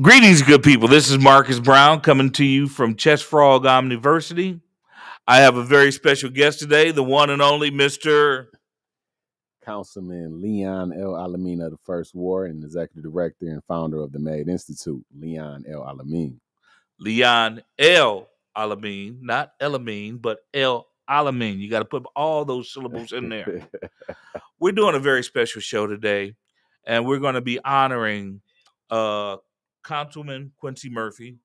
Greetings, good people. This is Marcus Brown coming to you from ChessFrog OmniVersity. I have a very special guest today, the one and only Mr. Councilman Leon El Alamin of the First Ward and Executive Director and founder of the Made Institute, Leon El Alamin. Leon El Alamin, not Elamine, but El Alamin. You got to put all those syllables in there. We're doing a very special show today, and we're going to be honoring Councilman Quincy Murphy,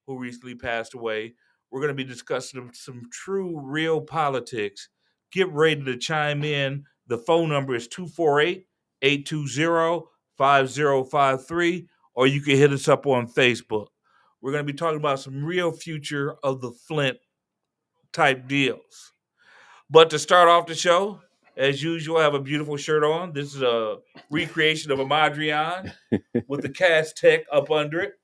who recently passed away. We're going to be discussing some true, real politics. Get ready to chime in. The phone number is 248-820-5053, or you can hit us up on Facebook. We're going to be talking about some real future of the Flint type deals. But to start off the show, as usual, I have a beautiful shirt on. This is a recreation of a Madrian with the cast tech up under it.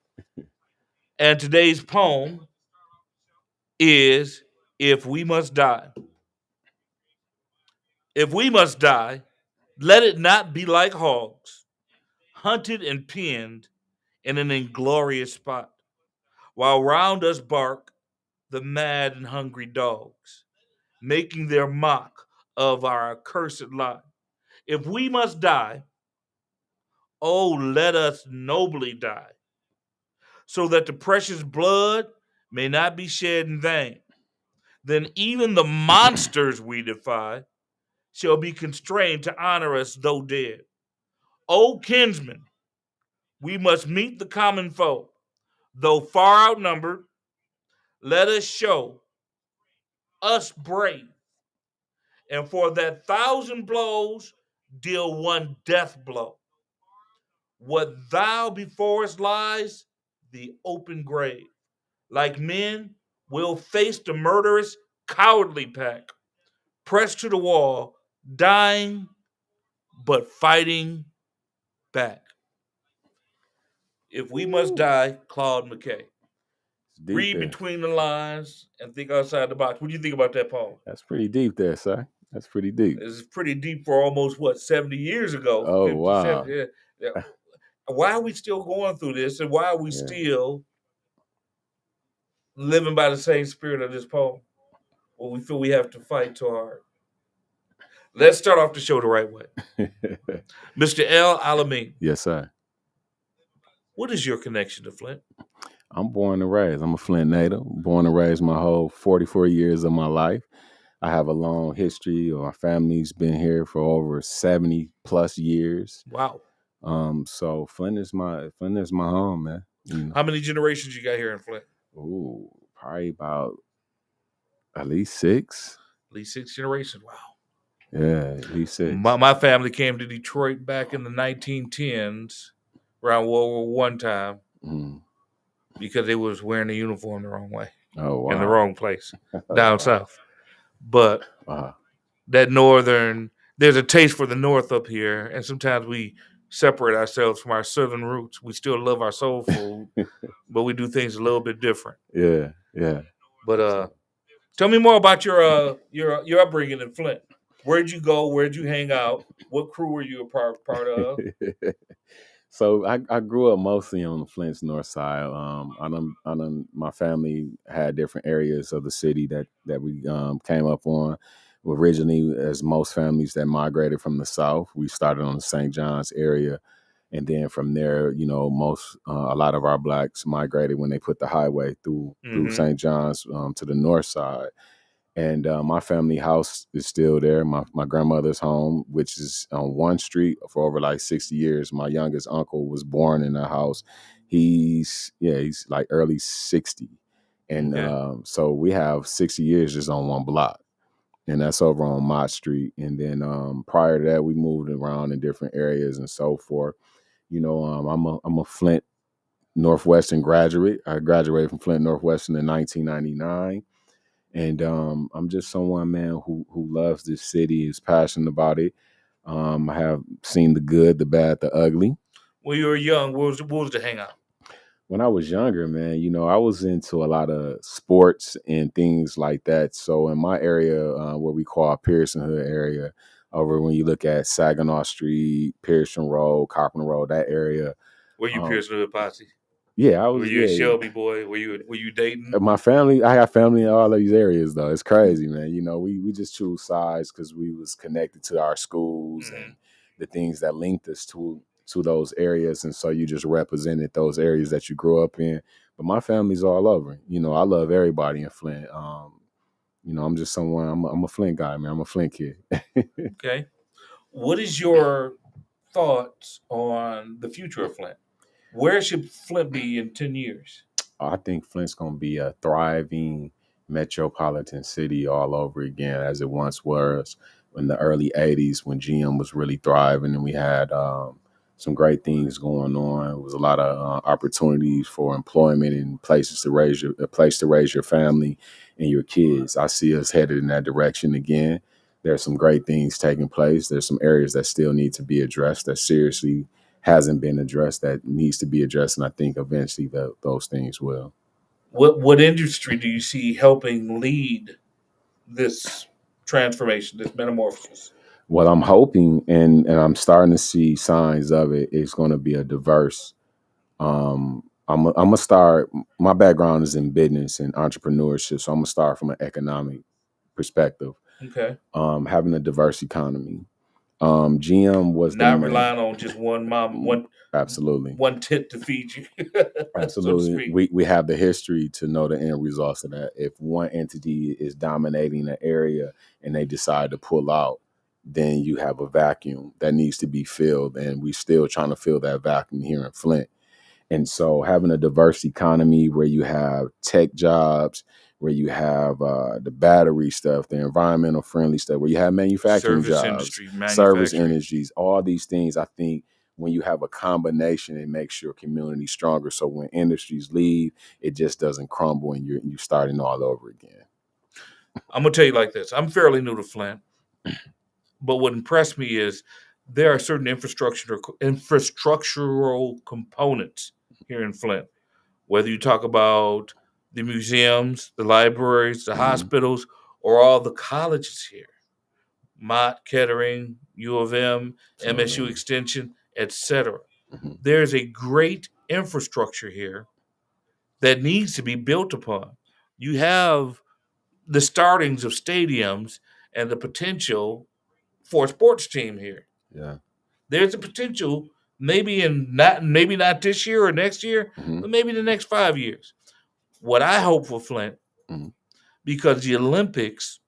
And today's poem is If We Must Die. If we must die, let it not be like hogs, hunted and pinned in an inglorious spot, while round us bark the mad and hungry dogs, making their mock of our accursed lot. If we must die, oh, let us nobly die, so that the precious blood may not be shed in vain. Then even the monsters we defy shall be constrained to honor us though dead. O kinsmen, we must meet the common foe. Though far outnumbered, let us show us brave. And for that 1,000 blows, deal one death blow. What thou before us lies, the open grave. Like men, we'll face the murderous, cowardly pack, pressed to the wall, dying, but fighting back. If we must die, Claude McKay. Read There. between the lines and think outside the box. What do you think about that poem? That's pretty deep there, sir. That's pretty deep. It's pretty deep for almost 70 years ago. Oh, 50, wow. 70, yeah. Why are we still going through this, and why are we still living by the same spirit of this poem? Well, we feel we have to fight too hard. Let's start off the show the right way. Mr. El Alamin. Yes, sir. What is your connection to Flint? I'm born and raised. I'm a Flint native. Born and raised my whole 44 years of my life. I have a long history. Our family's been here for over 70 plus years. Wow. So Flint is my home, man. You know. How many generations you got here in Flint? Ooh, probably about at least 6. At least 6 generations. Wow. Yeah, at least 6. My family came to Detroit back in the 1910s, around World War I time, because they was wearing the uniform the wrong way. Oh, wow. In the wrong place, down south. But that there's a taste for the north up here, and sometimes we separate ourselves from our southern roots. We still love our soul food, but we do things a little bit different. Yeah. But tell me more about your upbringing in Flint. Where'd you go? Where'd you hang out? What crew were you a part of? So I grew up mostly on the Flint's north side. My family had different areas of the city that we came up on. Originally, as most families that migrated from the south, we started on the St. John's area, and then from there, a lot of our blacks migrated when they put the highway through St. John's to the north side. And my family house is still there. My grandmother's home, which is on one street for over like 60 years. My youngest uncle was born in that house. He's like early 60. And so we have 60 years just on one block. And that's over on Mott Street. And then prior to that, we moved around in different areas and so forth. I'm a Flint Northwestern graduate. I graduated from Flint Northwestern in 1999. And I'm just someone, man, who loves this city, is passionate about it. I have seen the good, the bad, the ugly. When you were young, what was the hangout? When I was younger, man, I was into a lot of sports and things like that. So in my area, where we call Pearson Hood area, over when you look at Saginaw Street, Pearson Road, Carpenter Road, that area. Were you Pearson Hood posse? Yeah, I Were was. you a Yeah, Shelby boy? Were you dating? my family. I got family in all of these areas, though. It's crazy, man. You know, we just choose sides because we was connected to our schools Mm-hmm. and the things that linked us to those areas, and so you just represented those areas that you grew up in. But my family's all over. You know, I love everybody in Flint. You know, I'm just someone. I'm a Flint guy, man. I'm a Flint kid. Okay. What is your thoughts on the future of Flint? Where should Flint be in 10 years? I think Flint's going to be a thriving metropolitan city all over again, as it once was in the early '80s when GM was really thriving, and we had some great things going on. It was a lot of opportunities for employment and places to raise a place to raise your family and your kids. I see us headed in that direction again. There's some great things taking place. There's some areas that still need to be addressed that seriously hasn't been addressed that needs to be addressed, and I think eventually those things will. What industry do you see helping lead this transformation, this metamorphosis? What I'm hoping, and I'm starting to see signs of it, is going to be a diverse. I'm gonna start. My background is in business and entrepreneurship, so I'm gonna start from an economic perspective. Okay. Having a diverse economy. GM was the Not main. relying on just one mom, Absolutely. one tit to feed you, so to Absolutely. speak. We have the history to know the end results of that. If one entity is dominating an area and they decide to pull out, then you have a vacuum that needs to be filled. And we're still trying to fill that vacuum here in Flint. And so having a diverse economy where you have tech jobs, where you have the battery stuff, the environmental friendly stuff, where you have manufacturing Service jobs, industry, service manufacturing. industries, all these things, I think when you have a combination, it makes your community stronger. So when industries leave, it just doesn't crumble and you're starting all over again. I'm gonna tell you like this. I'm fairly new to Flint, but what impressed me is there are certain infrastructural components here in Flint. Whether you talk about the museums, the libraries, the Mm-hmm. hospitals, or all the colleges here, Mott, Kettering, U of M, MSU Absolutely. Extension, etc. Mm-hmm. There's a great infrastructure here that needs to be built upon. You have the startings of stadiums and the potential for a sports team here. Yeah. There's a potential, maybe not this year or next year, Mm-hmm. but maybe the next 5 years. What I hope for Flint, Mm-hmm. because the Olympics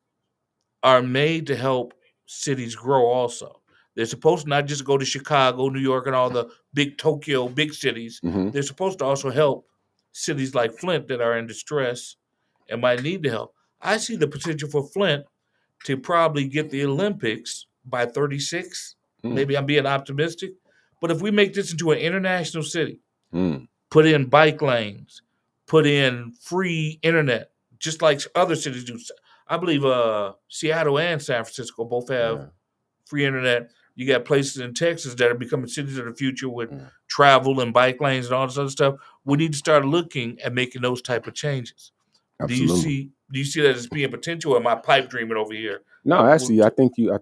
are made to help cities grow also. They're supposed to not just go to Chicago, New York, and all the big Tokyo, big cities. Mm-hmm. They're supposed to also help cities like Flint that are in distress and might need the help. I see the potential for Flint to probably get the Olympics by 36. Mm-hmm. Maybe I'm being optimistic. But if we make this into an international city, Mm-hmm. put in bike lanes, put in free internet, just like other cities do. I believe Seattle and San Francisco both have Yeah. free internet. You got places in Texas that are becoming cities of the future with Yeah. travel and bike lanes and all this other stuff. We need to start looking at making those type of changes. Absolutely. Do you see that as being potential, or am I pipe dreaming over here? No, actually, I think you're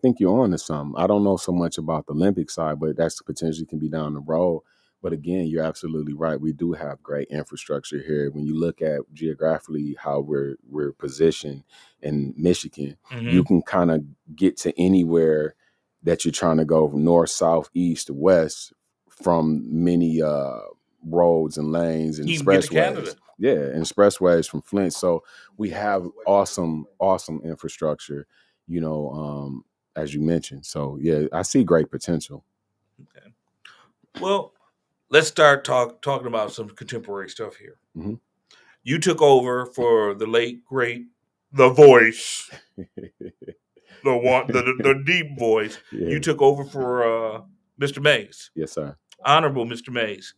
on to something. I don't know so much about the Olympic side, but that's potentially can be down the road. But again, you're absolutely right. We do have great infrastructure here. When you look at geographically how we're positioned in Michigan, you Mm-hmm. can kind of get to anywhere that you're trying to go from north, south, east, west from many roads and lanes and You can get to expressways. Canada. Yeah, and expressways from Flint. So we have awesome infrastructure, as you mentioned. So yeah, I see great potential. Okay. Well, let's start talking about some contemporary stuff here. Hmm. You took over for the late great, the voice, the one, the deep voice. You Yeah. took over for Mr. Mays, Yes, sir. Honorable Mr. Mays.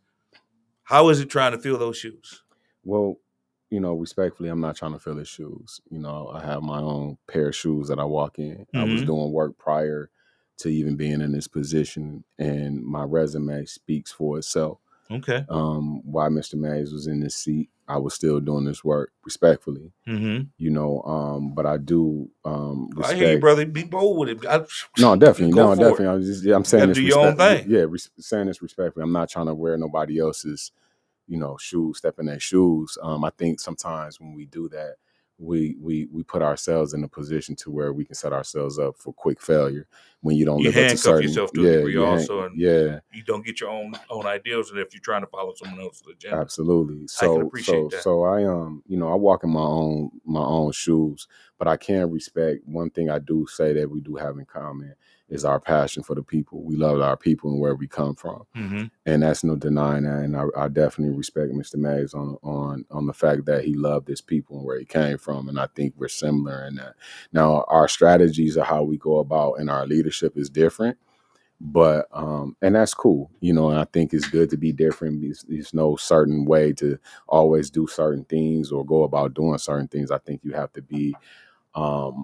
How is it trying to fill those shoes? Well, respectfully, I'm not trying to fill his shoes. I have my own pair of shoes that I walk in. I was Mm-hmm. doing work prior to even being in this position, and my resume speaks for itself. Okay. Why Mr. Mays was in this seat, I was still doing this work respectfully. Mm-hmm. But I do I hear you, respect. brother. Be bold with it. No, definitely, Go no, for definitely. it. I'm You got saying to this do your own respect. thing. Yeah, saying this respectfully. I'm not trying to wear nobody else's shoes, step in their shoes. I think sometimes when we do that, we put ourselves in a position to where we can set ourselves up for quick failure when you don't You live up to handcuff certain. yourself to a degree also, and Yeah, you don't get your own ideals, and if you're trying to follow someone else's agenda. absolutely. I can So appreciate that. I I walk in my own shoes, but I can respect one thing I do say that we do have in common is our passion for the people. We love our people and where we come from. Mm-hmm. And that's no denying that. And I definitely respect Mr. Mays on the fact that he loved his people and where he came from. And I think we're similar in that. Now, our strategies of how we go about and our leadership is different. But and that's cool, and I think it's good to be different. There's no certain way to always do certain things or go about doing certain things. I think you have to be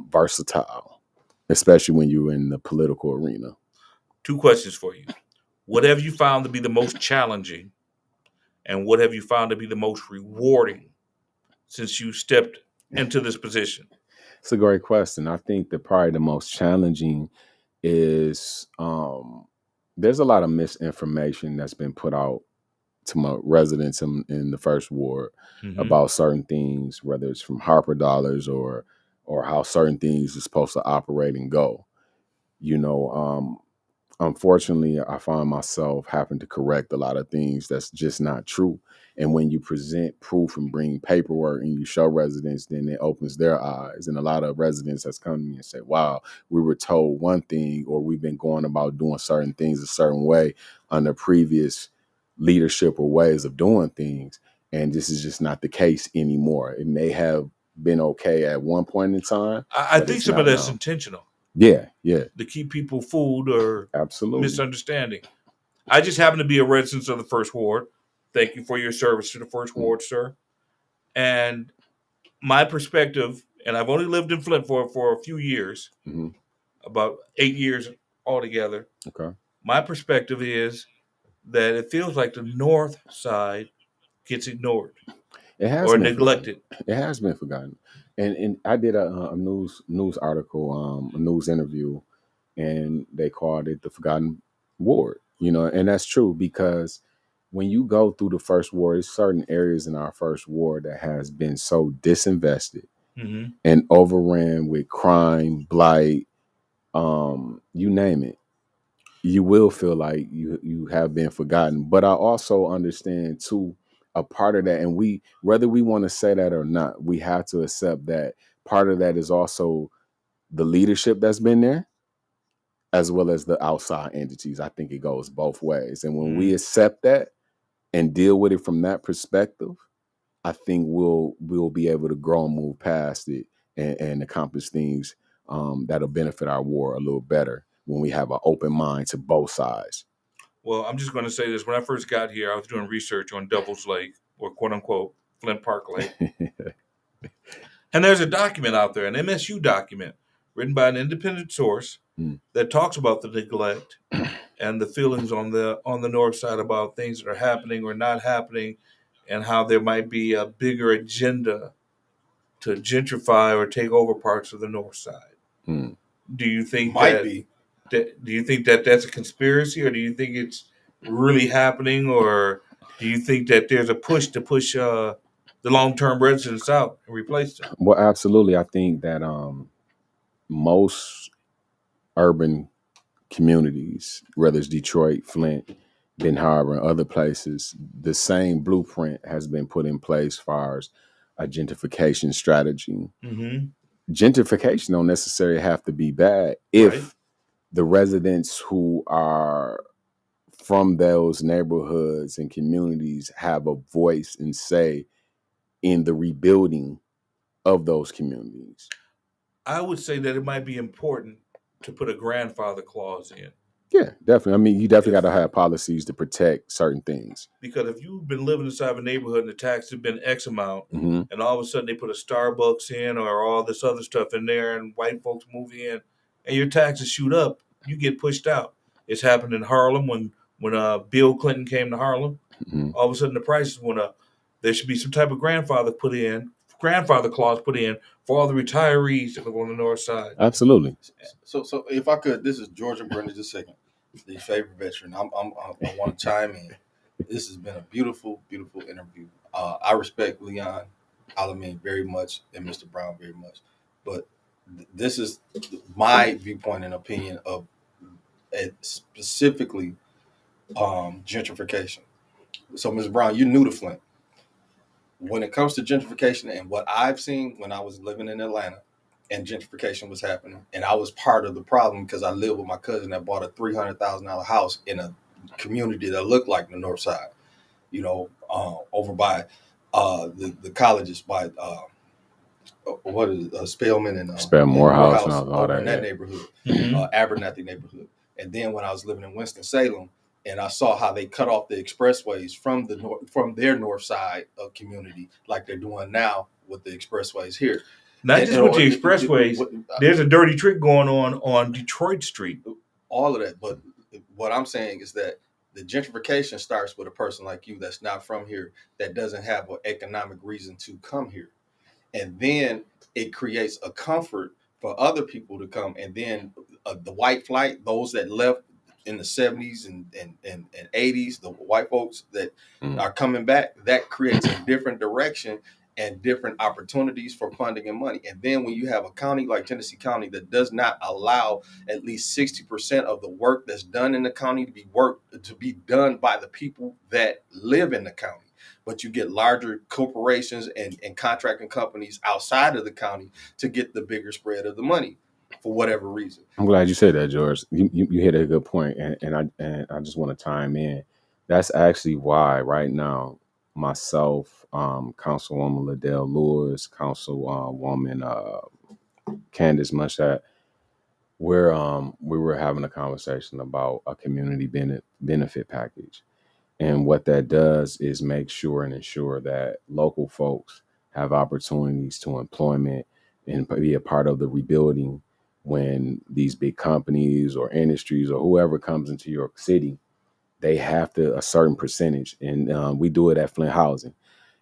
versatile, especially when you're in the political arena. 2 questions for you. What have you found to be the most challenging, and what have you found to be the most rewarding since you stepped into this position? It's a great question. I think that probably the most challenging is there's a lot of misinformation that's been put out to my residents in the first ward Mm-hmm. about certain things, whether it's from Harper dollars or how certain things are supposed to operate and go. Unfortunately, I find myself having to correct a lot of things that's just not true. And when you present proof and bring paperwork and you show residents, then it opens their eyes. And a lot of residents has come to me and said, wow, we were told one thing, or we've been going about doing certain things a certain way under previous leadership or ways of doing things. And this is just not the case anymore. It may have been okay at one point in time. I think some of that's intentional. Yeah. To keep people fooled or Absolutely. misunderstanding. I just happen to be a resident of the First Ward. Thank you for your service to the First Ward, sir. And my perspective, and I've only lived in Flint for a few years, about 8 years altogether. Okay. My perspective is that it feels like the north side gets ignored. It has or been neglected. Forgotten. It has been forgotten. And I did a news article, a news interview, and they called it the Forgotten Ward. And that's true because when you go through the first ward, there's certain areas in our first ward that has been so disinvested and overran with crime, blight, you name it. You will feel like you have been forgotten. But I also understand too, a part of that, and whether we want to say that or not, we have to accept that part of that is also the leadership that's been there, as well as the outside entities. I think it goes both ways. And when we accept that and deal with it from that perspective, I think we'll be able to grow and move past it and accomplish things that'll benefit our war a little better when we have an open mind to both sides. Well, I'm just going to say this. When I first got here, I was doing research on Devil's Lake, or quote unquote, Flint Park Lake. And there's a document out there, an MSU document, written by an independent source that talks about the neglect and the feelings on the north side about things that are happening or not happening, and how there might be a bigger agenda to gentrify or take over parts of the north side. Do you think do you think that that's a conspiracy, or do you think it's really happening, or do you think that there's a push to push the long-term residents out and replace them? Well, absolutely. I think that most urban communities, whether it's Detroit, Flint, Ben Harbor, and other places, the same blueprint has been put in place as far as a gentrification strategy. Gentrification don't necessarily have to be bad if the residents who are from those neighborhoods and communities have a voice and say in the rebuilding of those communities. I would say that it might be important to put a grandfather clause in. Yeah, definitely. I mean, you definitely got to have policies to protect certain things. Because if you've been living inside of a neighborhood and the tax has been X amount, and all of a sudden they put a Starbucks in or all this other stuff in there, and white folks move in, and your taxes shoot up, you get pushed out. It's happened in Harlem when Bill Clinton came to Harlem. All of a sudden the prices went up. There should be some type of grandfather clause put in for all the retirees that live on the north side. Absolutely. So if I could, this is George and Brenda, just a second. The favorite veteran. I want to chime in. This has been a beautiful, beautiful interview. I respect Leon Alamin very much and Mr. Brown very much, but this is my viewpoint and opinion of specifically gentrification. So, Ms. Brown, you're new to Flint. When it comes to gentrification and what I've seen when I was living in Atlanta and gentrification was happening, and I was part of the problem because I lived with my cousin that bought a $300,000 house in a community that looked like the North Side, over by the colleges by what is it, Spelman and Spend more house and Morehouse all over that. in that Yeah. neighborhood, Mhm. Abernathy neighborhood. And then when I was living in Winston-Salem, and I saw how they cut off the expressways from from their north side of community, like they're doing now with the expressways here. Not just with the expressways. There's a dirty trick going on Detroit Street. All of that. But what I'm saying is that the gentrification starts with a person like you that's not from here, that doesn't have an economic reason to come here. And then it creates a comfort for other people to come. And then the white flight, those that left in the 70s and 80s, the white folks that are coming back, that creates a different direction and different opportunities for funding and money. And then when you have a county like Genesee County that does not allow at least 60% of the work that's done in the county to be done by the people that live in the county, but you get larger corporations and contracting companies outside of the county to get the bigger spread of the money for whatever reason. I'm glad you said that, George. You hit a good point, and I just want to chime in. That's actually why right now myself, Councilwoman Liddell Lewis, Councilwoman Candace Mushat, we were having a conversation about a community benefit package. And what that does is make sure and ensure that local folks have opportunities to employment and be a part of the rebuilding when these big companies or industries or whoever comes into your city. They have to a certain percentage. And we do it at Flint Housing.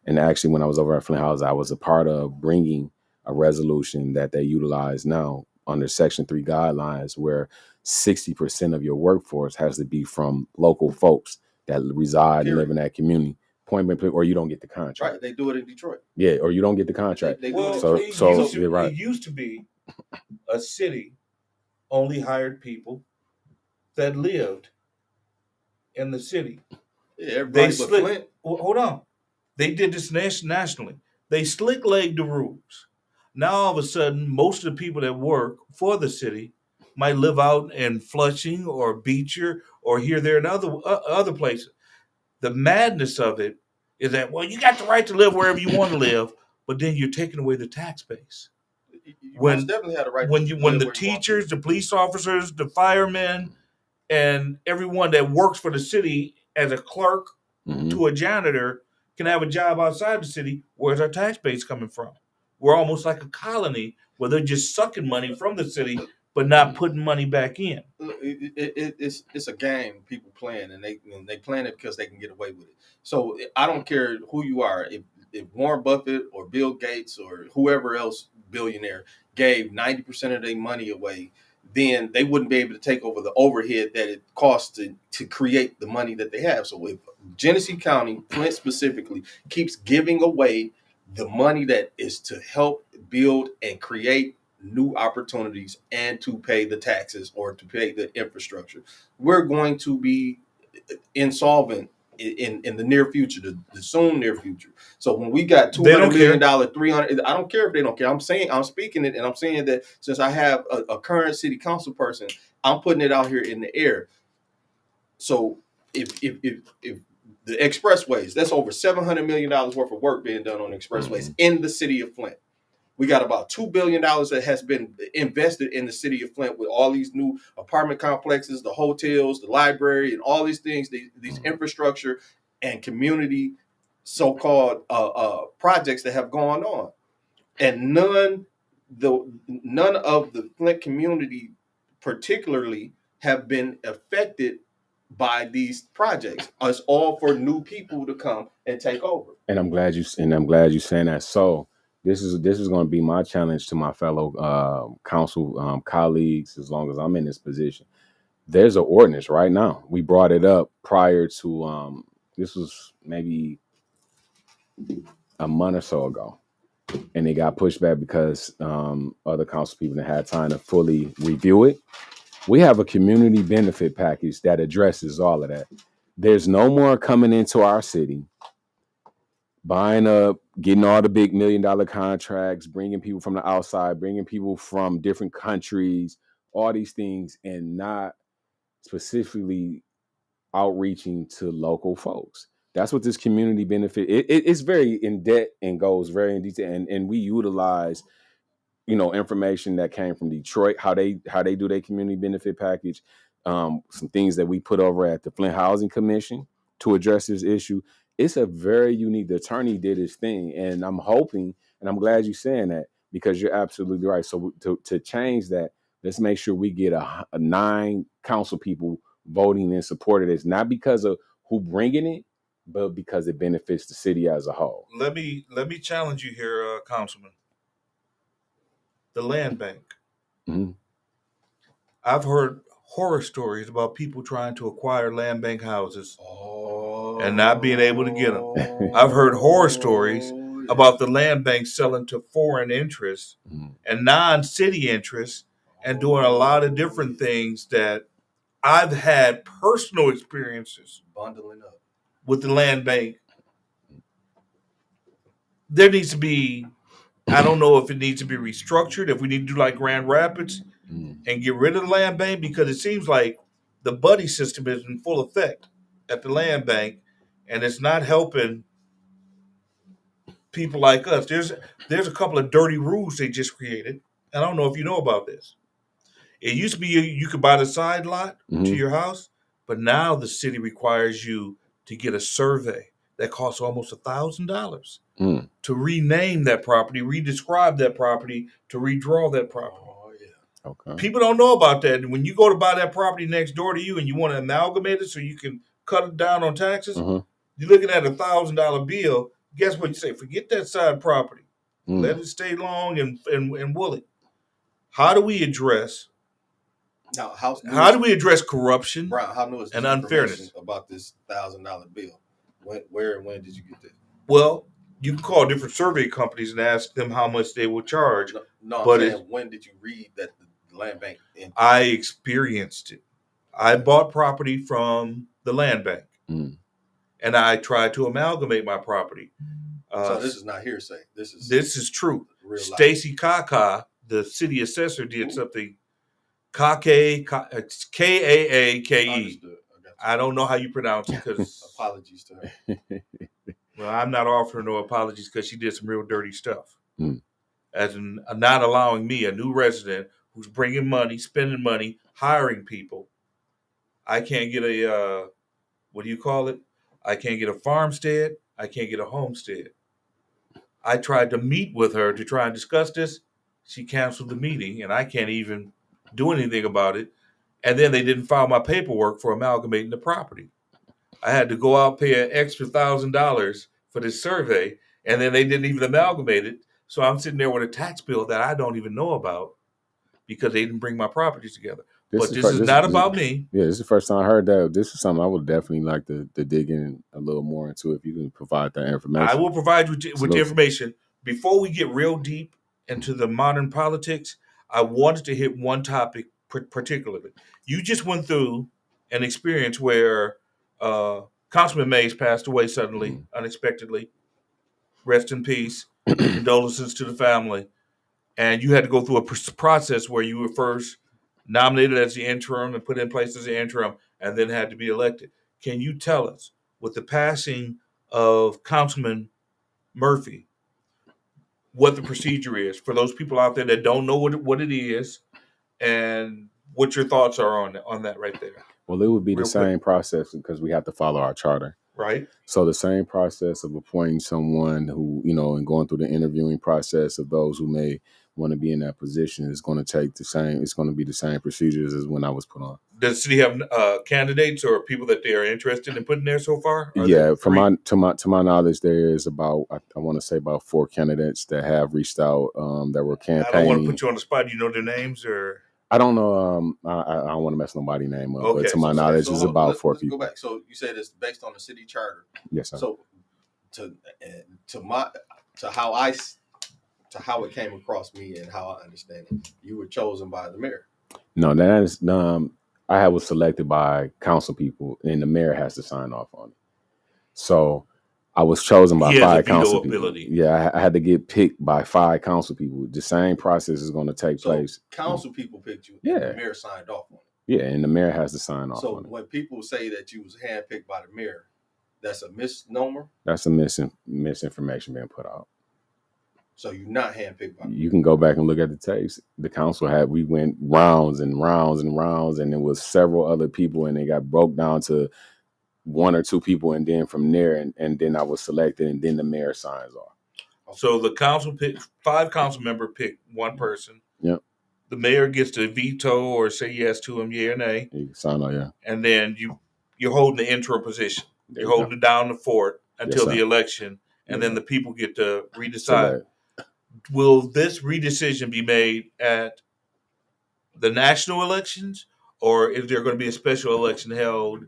And actually, when I was over at Flint Housing, I was a part of bringing a resolution that they utilize now under Section 3 guidelines, where 60% of your workforce has to be from local folks that reside and live in that community. Point blank, or you don't get the contract. Right, they do it in Detroit. Yeah, or you don't get the contract. It used to be a city only hired people that lived in the city. Yeah, everybody but Flint. Hold on. They did this nationally. They slick legged the rules. Now all of a sudden, most of the people that work for the city might live out in Flushing or Beecher or here, there, and other places. The madness of it is that, well, you got the right to live wherever you want to live, but then you're taking away the tax base. You most definitely had a right. When the teachers, the police officers, the firemen, and everyone that works for the city as a clerk to a janitor can have a job outside the city, where's our tax base coming from? We're almost like a colony where they're just sucking money from the city but not putting money back in. It's a game people playing, and they playing it because they can get away with it. So I don't care who you are. If Warren Buffett or Bill Gates or whoever else billionaire gave 90% of their money away, then they wouldn't be able to take over the overhead that it costs to create the money that they have. So if Genesee County, Flint specifically, keeps giving away the money that is to help build and create new opportunities and to pay the taxes or to pay the infrastructure, we're going to be insolvent in the near future, the soon near future. So when we got $200 million, 300, I don't care if they don't care. I'm speaking it, and I'm saying that since I have a current city council person, I'm putting it out here in the air. So if the expressways, that's over $700 million worth of work being done on expressways in the city of Flint. We got about $2 billion that has been invested in the city of Flint with all these new apartment complexes, the hotels, the library, and all these things, these infrastructure and community so-called projects that have gone on. And none of the Flint community particularly have been affected by these projects. It's all for new people to come and take over. And I'm glad you're saying that. So this is going to be my challenge to my fellow council colleagues as long as I'm in this position. There's an ordinance right now. We brought it up prior to this was maybe a month or so ago, and it got pushed back because other council people that had time to fully review it. We have a community benefit package that addresses all of that. There's no more coming into our city, buying up, getting all the big $1 million contracts, bringing people from the outside, bringing people from different countries, all these things, and not specifically outreaching to local folks. That's what this community benefit. It's very in depth and goes very in detail, and we utilize information that came from Detroit, how they do their community benefit package, some things that we put over at the Flint Housing Commission to address this issue. It's a very unique. The attorney did his thing, and I'm hoping, and I'm glad you're saying that, because you're absolutely right. So to change that, let's make sure we get a 9 council people voting in support of this, not because of who bringing it, but because it benefits the city as a whole. Let me challenge you here, Councilman. The land bank. Mm-hmm. I've heard horror stories about people trying to acquire land bank houses and not being able to get them. I've heard horror stories about the land bank selling to foreign interests and non-city interests and doing a lot of different things that I've had personal experiences bundling up with the land bank. There needs to be, I don't know if it needs to be restructured, if we need to do like Grand Rapids and get rid of the land bank, because it seems like the buddy system is in full effect at the land bank, and it's not helping people like us. There's a couple of dirty rules they just created. I don't know if you know about this. It used to be you could buy the side lot to your house, but now the city requires you to get a survey that costs almost $1,000 to rename that property, redescribe that property, to redraw that property. Oh, yeah. Okay. People don't know about that. And when you go to buy that property next door to you and you want to amalgamate it so you can cut it down on taxes, you're looking at $1,000 bill. Guess what you say? Forget that side property. Let it stay long and woolly. How do we address now? How do we address corruption, Brian, how new is this and unfairness about this $1,000 bill? Where and when did you get this? Well, you can call different survey companies and ask them how much they will charge. No, I'm saying, when did you read that the land bank? I experienced it. I bought property from the land bank, and I tried to amalgamate my property. So this is not hearsay. This is true. Stacy Kaka, the city assessor, did something. Kake, it's Kaake. I don't know how you pronounce it, because apologies to her. Well, I'm not offering no apologies, because she did some real dirty stuff. As in not allowing me, a new resident who's bringing money, spending money, hiring people. I can't get a, what do you call it? I can't get a farmstead. I can't get a homestead. I tried to meet with her to try and discuss this. She canceled the meeting, and I can't even do anything about it. And then they didn't file my paperwork for amalgamating the property. I had to go out, pay an extra $1,000 for this survey, and then they didn't even amalgamate it. So I'm sitting there with a tax bill that I don't even know about because they didn't bring my properties together. This is not about me. Yeah, this is the first time I heard that. This is something I would definitely like to dig in a little more into, if you can provide that information. I will provide you with the information. Before we get real deep into the modern politics, I wanted to hit one topic particularly. You just went through an experience where Councilman Mays passed away suddenly, unexpectedly. Rest in peace. Condolences to the family. And you had to go through a process where you were first nominated as the interim and put in place as the interim, and then had to be elected. Can you tell us, with the passing of Councilman Murphy, what the procedure is for those people out there that don't know what it is, and what your thoughts are on that right there? Well, it would be the same process, because we have to follow our charter. Right. So the same process of appointing someone who, and going through the interviewing process of those who may want to be in that position is going to take the same. It's going to be the same procedures as when I was put on. Does the city have candidates or people that they are interested in putting there so far? Yeah, to my knowledge, there is about, I want to say, about 4 candidates that have reached out, that were campaigning. I don't want to put you on the spot. Do you know their names or? I don't know. I don't want to mess nobody's name up, but Okay. to my knowledge, it's about 4 let's people. go back. So you said it's based on the city charter. Yes, sir. So to my to how I to how it came across me and how I understand it, you were chosen by the mayor. No, that is I was selected by council people, and the mayor has to sign off on it. So I was chosen by He has a 5 council veto people. ability. Yeah, I had to get picked by 5 council people. The same process is going to take So place. council people picked you, and Yeah. the mayor signed off on it. Yeah, and the mayor has to sign off So on it. when people say that you was handpicked by the mayor, that's a misnomer. That's a misinformation being put out. So you're not handpicked by the You mayor. can go back and look at the tapes. The council we went rounds and rounds and rounds, and there was several other people, and they got broke down to 1 or 2 people, and then from there, and then I was selected, and then the mayor signs off. Okay. So the council picked 5 council member pick 1 person. Yep. The mayor gets to veto or say yes to him, yeah or nay. You sign off, yeah. And then you're holding the interim position. You're holding it down the fort until the election, and then the people get to redecide. Will this redecision be made at the national elections, or is there going to be a special election held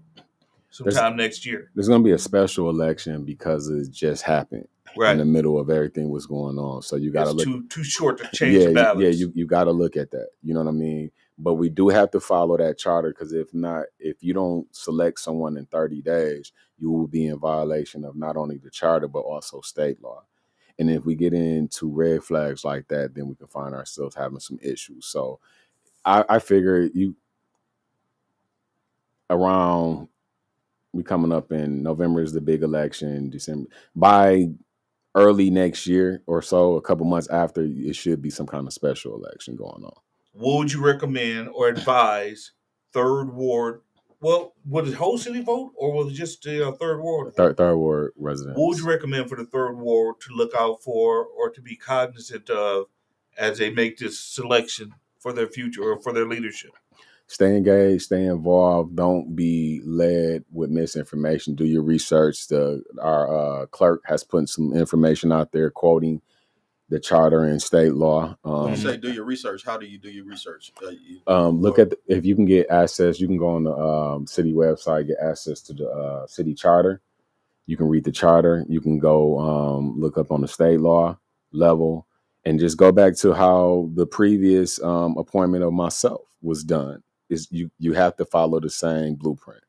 sometime next year? There's going to be a special election because it just happened in the middle of everything was going on. So you got to look. Too short to change the balance. Yeah, you got to look at that. You know what I mean? But we do have to follow that charter, because if not, if you don't select someone in 30 days, you will be in violation of not only the charter but also state law. And if we get into red flags like that, then we can find ourselves having some issues. So I figure we coming up in November is the big election, December. By early next year or so, a couple months after, it should be some kind of special election going on. What would you recommend or advise Third Ward? Well, would the whole city vote, or was it just the Third Ward? Third Ward residents. What would you recommend for the Third Ward to look out for or to be cognizant of as they make this selection for their future or for their leadership? Stay engaged, stay involved. Don't be led with misinformation. Do your research. Our clerk has put some information out there quoting the charter and state law. When you say do your research, how do you do your research? Look at if you can get access. You can go on the city website, get access to the city charter. You can read the charter. You can go look up on the state law level, and just go back to how the previous appointment of myself was done. Is you have to follow the same blueprint.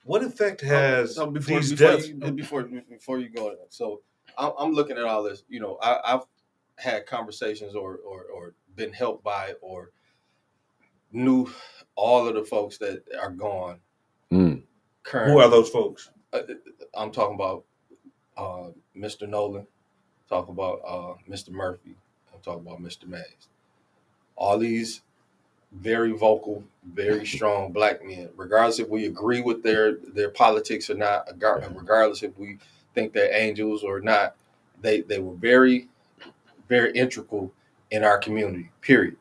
What effect has before you go? So I'm looking at all this. You know, I've had conversations or been helped by or knew all of the folks that are gone. Currently. Who are those folks? I'm talking about Mr. Nolan. Talking about Mr. Murphy. I'm talking about Mr. Mays. All these very vocal, very strong Black men, regardless if we agree with their politics or not, regardless if we think they're angels or not, they were very, very integral in our community, period.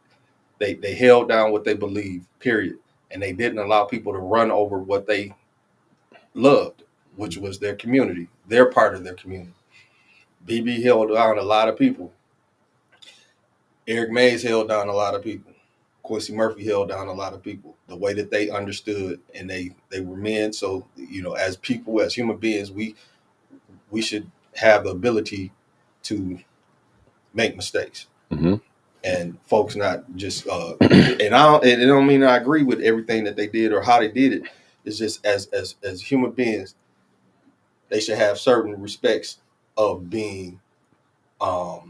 They held down what they believe, period. And they didn't allow people to run over what they loved, which was their community, their part of their community. BB held down a lot of people. Eric Mays held down a lot of people. Quincy Murphy held down a lot of people, the way that they understood, and they were men. So, you know, as people, as human beings, we should have the ability to make mistakes. Mm-hmm. And folks not just and it don't mean I agree with everything that they did or how they did it. It's just as human beings, they should have certain respects of being able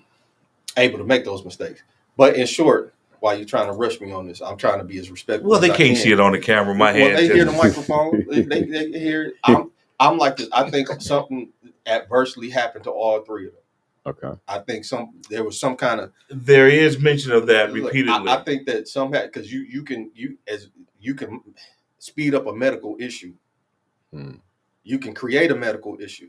to make those mistakes. But in short, while you're trying to rush me on this, I'm trying to be as respectful. Well, they can't see it on the camera. My hand. They hear the microphone. they hear it. I'm like this. I think something adversely happened to all 3 of them. Okay. I think there was some kind of. There is mention of that repeatedly. I think that somehow because you can speed up a medical issue. You can create a medical issue.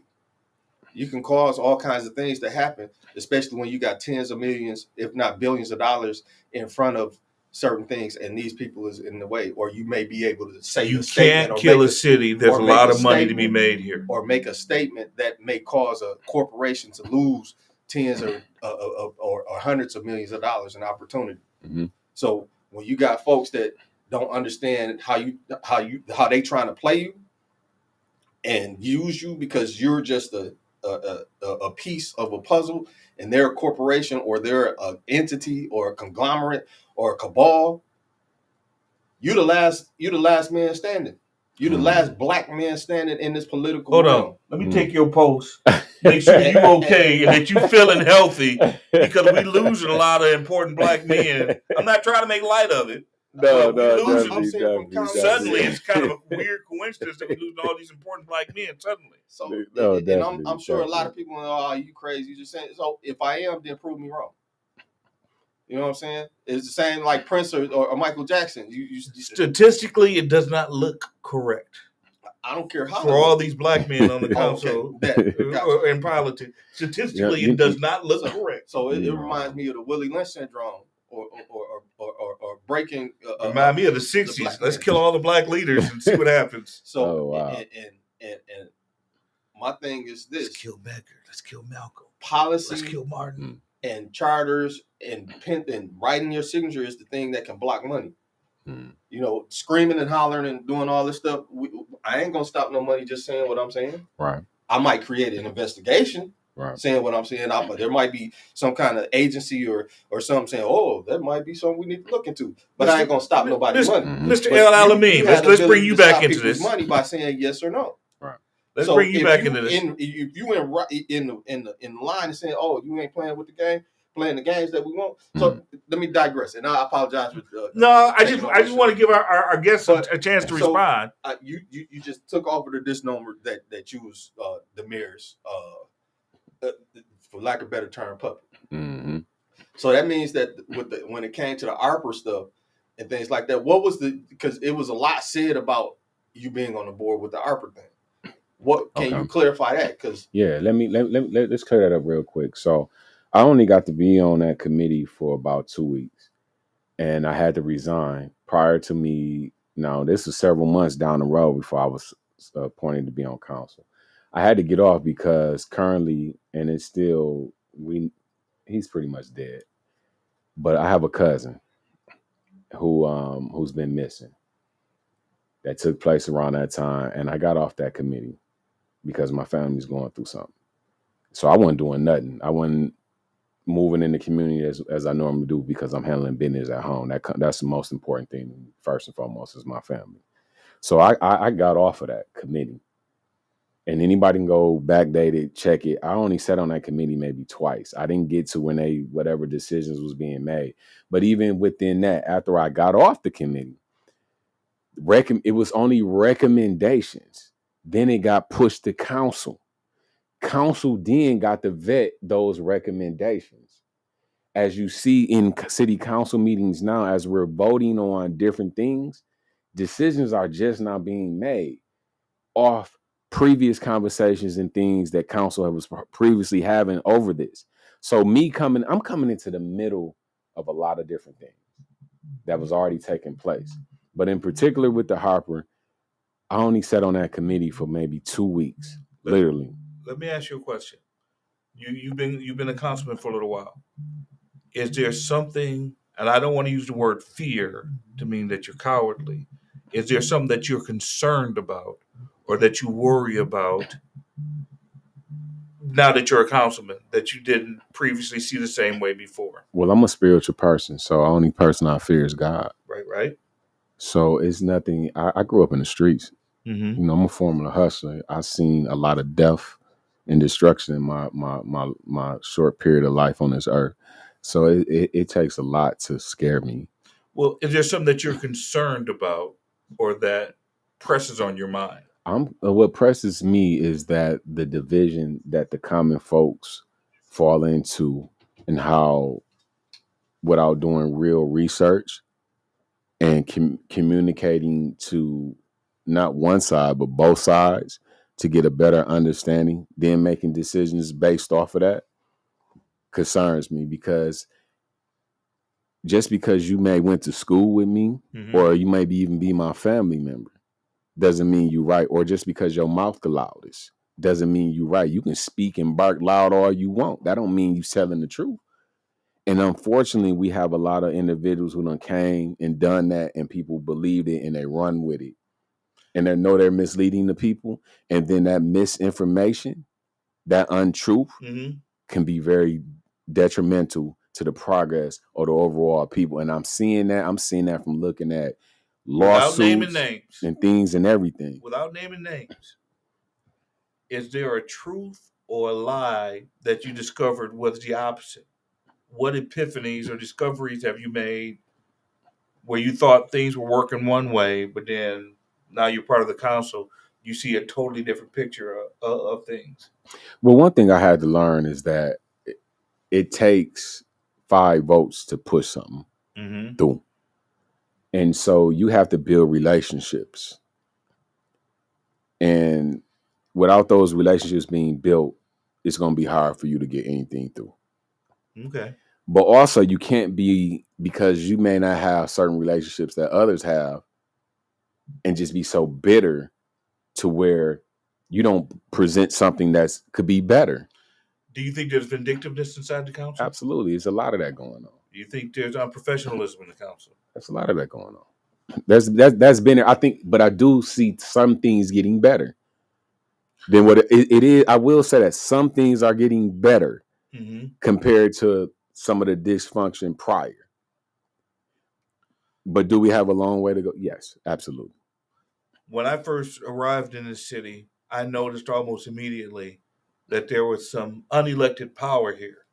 You can cause all kinds of things to happen, especially when you got tens of millions, if not billions of dollars in front of certain things, and these people is in the way. Or you may be able to say you can't kill a city. There's a lot of money to be made here. Or make a statement that may cause a corporation to lose tens or hundreds of millions of dollars in opportunity. Mm-hmm. So when you got folks that don't understand how they trying to play you and use you because you're just a piece of a puzzle, and they're a corporation or they're an entity or a conglomerate or a cabal, you're the last man standing. You're the last black man standing in this political Hold realm. on. Let me take your post. Make sure you okay and that you feeling healthy, because we losing a lot of important black men. I'm not trying to make light of it. No, losing. Suddenly, It's kind of a weird coincidence that we losing all these important black men suddenly. So, and I'm sure a lot of people are, oh, you crazy. You just saying. So if I am, then prove me wrong. You know what I'm saying? It's the same like Prince or Michael Jackson. You statistically, it does not look correct. I don't care how. For all these black men on the council or in politics, statistically, it does not look correct. So it reminds me of the Willie Lynch syndrome, or breaking. Remind me of the '60s. Let's kill all the black leaders and see what happens. So and my thing is this: let's kill Becker. Let's kill Malcolm. Policy. Let's kill Martin. And charters and writing your signature is the thing that can block money. You know, screaming and hollering and doing all this stuff. I ain't gonna stop no money just saying what I'm saying. Right. I might create an investigation. Right. Saying what I'm saying. But there might be some kind of agency or something saying, oh, that might be something we need to look into. But I ain't gonna stop nobody's money. Mr. El Alamin, let's bring you back into this. Money by saying yes or no. Right. Let's bring you back into this. If you in line and saying, oh, you ain't playing with the game, playing the games that we want. So let me digress, and I apologize for. No, I just want to give our guests a chance to respond. You just took over to this number that you was the mayor's, for lack of a better term, puppet. Mm-hmm. So that means that when it came to the ARPA stuff and things like that, what was because it was a lot said about you being on the board with the ARPA thing. What can you clarify that? Because let's clear that up real quick. So I only got to be on that committee for about 2 weeks, and I had to resign prior to me. Now this was several months down the road before I was appointed to be on council. I had to get off because currently, and it's still he's pretty much dead. But I have a cousin who's been missing. That took place around that time, and I got off that committee because my family's going through something. So I wasn't doing nothing. I wasn't moving in the community as I normally do because I'm handling business at home. That's the most important thing, first and foremost, is my family. So I got off of that committee. And anybody can go backdate it, check it. I only sat on that committee maybe twice. I didn't get to when whatever decisions was being made. But even within that, after I got off the committee, it was only recommendations. Then it got pushed to council. Council then got to vet those recommendations. As you see in city council meetings now, as we're voting on different things, decisions are just not being made off previous conversations and things that council was previously having over this. So I'm coming into the middle of a lot of different things that was already taking place. But in particular with the Harper, I only sat on that committee for maybe 2 weeks, literally. Let me ask you a question. You've been a councilman for a little while. Is there something, and I don't want to use the word fear to mean that you're cowardly, is there something that you're concerned about or that you worry about now that you're a councilman that you didn't previously see the same way before? Well, I'm a spiritual person, so the only person I fear is God. Right. So it's nothing. I grew up in the streets. Mm-hmm. You know, I'm a former hustler. I've seen a lot of death and destruction in my short period of life on this earth. So it takes a lot to scare me. Well, is there something that you're concerned about or that presses on your mind? What presses me is that the division that the common folks fall into, and how, without doing real research and communicating to not one side, but both sides to get a better understanding, then making decisions based off of that concerns me. Because just because you may went to school with me, mm-hmm. or you may even be my family member, doesn't mean you right. Or just because your mouth the loudest doesn't mean you right. You can speak and bark loud all you want. That don't mean you telling the truth. And unfortunately, we have a lot of individuals who done came and done that, and people believed it and they run with it. And they know they're misleading the people. And then that misinformation, that untruth can be very detrimental to the progress or the overall people. And I'm seeing that from looking at without naming lawsuits names and things and everything. Without naming names, is there a truth or a lie that you discovered was the opposite? What epiphanies or discoveries have you made where you thought things were working one way, but then now you're part of the council, you see a totally different picture of things? Well, one thing I had to learn is that it takes 5 votes to push something through. And so you have to build relationships. And without those relationships being built, it's going to be hard for you to get anything through. Okay. But also you can't be, because you may not have certain relationships that others have, and just be so bitter to where you don't present something that could be better. Do you think there's vindictiveness inside the council? Absolutely. There's a lot of that going on. Do you think there's unprofessionalism in the council? There's a lot of that going on. That's been there, I think, but I do see some things getting better than what it is. I will say that some things are getting better compared to some of the dysfunction prior. But do we have a long way to go? Yes, absolutely. When I first arrived in the city, I noticed almost immediately that there was some unelected power here.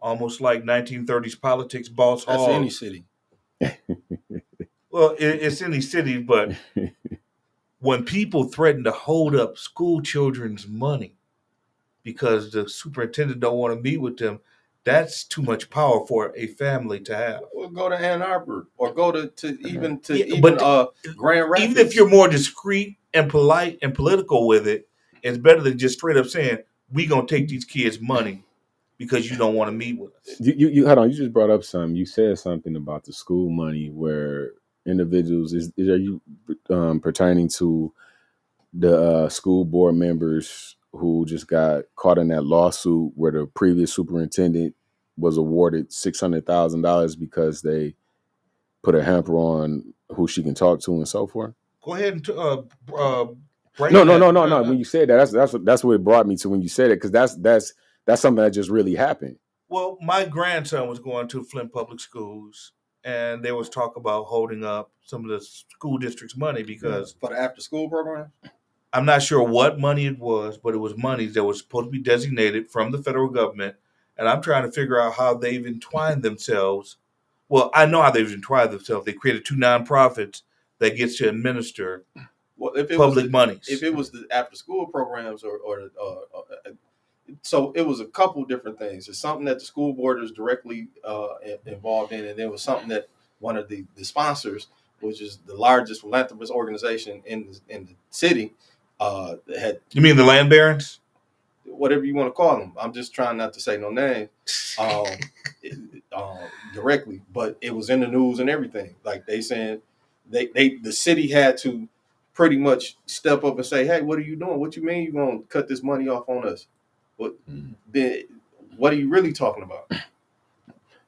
Almost like 1930s politics, boss hog. That's any city. Well, it's any city, but when people threaten to hold up school children's money because the superintendent don't want to meet with them, that's too much power for a family to have. Well, go to Ann Arbor or go to Grand Rapids. Even if you're more discreet and polite and political with it, it's better than just straight up saying, we going to take these kids' money because you don't want to meet with us. You hold on. You just brought up something. You said something about the school money where individuals, are you pertaining to the school board members who just got caught in that lawsuit where the previous superintendent was awarded $600,000 because they put a hamper on who she can talk to and so forth? Go ahead and break No. When you said that, that's what it brought me to when you said it, because that's something that just really happened. Well, my grandson was going to Flint Public Schools, and there was talk about holding up some of the school district's money because for the after-school program. I'm not sure what money it was, but it was money that was supposed to be designated from the federal government, and I'm trying to figure out how they've entwined themselves. Well, I know how they've entwined themselves. They created 2 nonprofits that gets to administer public monies. If it was the after-school programs so it was a couple different things. It's something that the school board is directly involved in, and there was something that one of the sponsors, which is the largest philanthropist organization in the city, had. You mean the land barons? Whatever you want to call them. I'm just trying not to say no name directly, but it was in the news and everything. Like they saying the city had to pretty much step up and say, hey, what are you doing? What you mean you're going to cut this money off on us? What are you really talking about?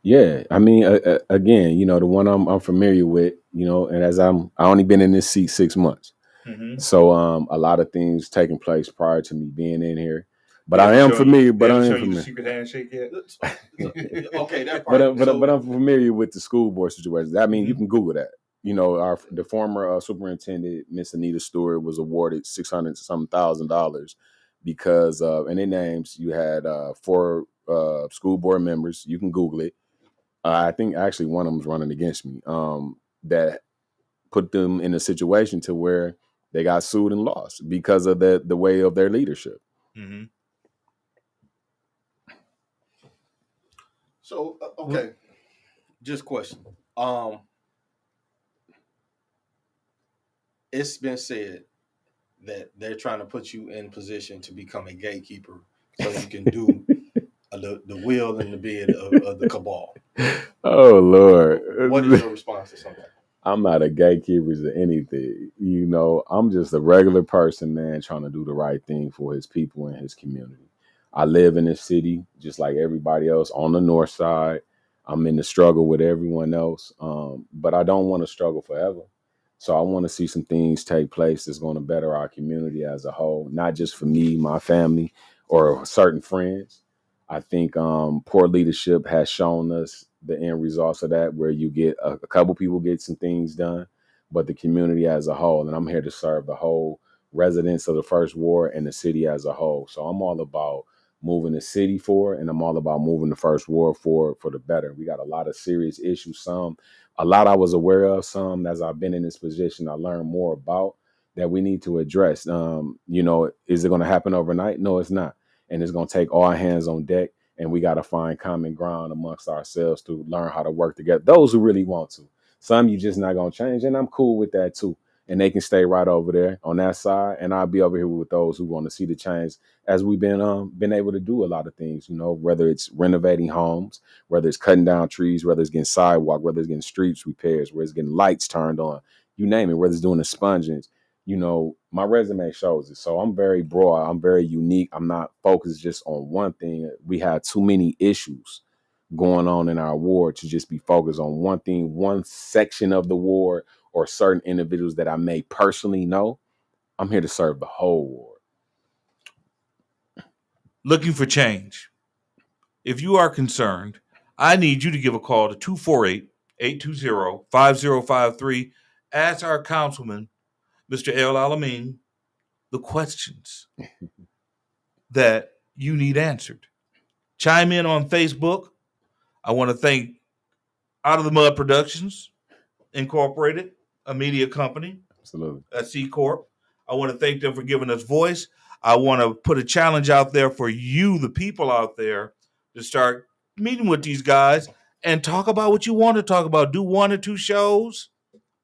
Yeah, I mean, again, the one I'm familiar with, and as I only been in this seat 6 months, so a lot of things taking place prior to me being in here, but I am familiar. But I am familiar. The secret handshake yet? Okay, that part. But I'm familiar with the school board situation. I mean, you can Google that. The former superintendent, Miss Anita Stewart, was awarded $600,000 because and in names you had 4 school board members. You can Google it. I think actually one of them was running against me. That put them in a situation to where they got sued and lost because of the way of their leadership. So okay, just question. It's been said that they're trying to put you in position to become a gatekeeper so you can do the will and the bid of the cabal. Oh, Lord. What is your response to something? I'm not a gatekeeper to anything. I'm just a regular person, man, trying to do the right thing for his people and his community. I live in this city just like everybody else on the north side. I'm in the struggle with everyone else, but I don't want to struggle forever. So I want to see some things take place that's going to better our community as a whole, not just for me, my family, or certain friends. I think poor leadership has shown us the end results of that, where you get a couple people get some things done, but the community as a whole. And I'm here to serve the whole residents of the first ward and the city as a whole. So I'm all about moving the city forward, and I'm all about moving the first ward forward for the better. We got a lot of serious issues, a lot I was aware of, some as I've been in this position, I learned more about that we need to address. Is it going to happen overnight? No, it's not. And it's going to take all hands on deck, and we got to find common ground amongst ourselves to learn how to work together. Those who really want to. Some you just not going to change, and I'm cool with that too. And they can stay right over there on that side, and I'll be over here with those who want to see the change, as we've been able to do a lot of things, whether it's renovating homes, whether it's cutting down trees, whether it's getting sidewalk, whether it's getting streets repairs, whether it's getting lights turned on, you name it, whether it's doing expungement. My resume shows it. So I'm very broad. I'm very unique. I'm not focused just on one thing. We have too many issues going on in our ward to just be focused on one thing, one section of the ward, or certain individuals that I may personally know. I'm here to serve the whole ward. Looking for change. If you are concerned, I need you to give a call to 248-820-5053. Ask our councilman, Mr. El Alamin, the questions that you need answered. Chime in on Facebook. I want to thank Out of the Mud Productions Incorporated, a media company. Absolutely. A C Corp. I want to thank them for giving us voice. I want to put a challenge out there for you, the people out there, to start meeting with these guys and talk about what you want to talk about. Do 1 or 2 shows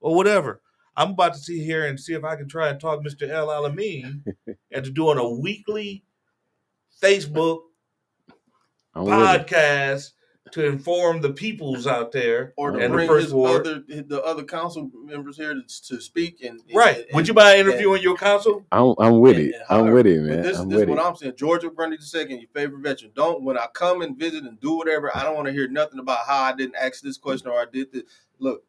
or whatever. I'm about to sit here and see if I can try and talk Mr. El Alamin into doing a weekly Facebook podcast to inform the peoples out there, or to and bring the first ward. the other council members here to speak. Right. Would you mind interviewing your council? I'm with it. I'm with it, man. This is what I'm saying. Georgia Grundy II, your favorite veteran. When I come and visit and do whatever, I don't want to hear nothing about how I didn't ask this question or I did this. Look,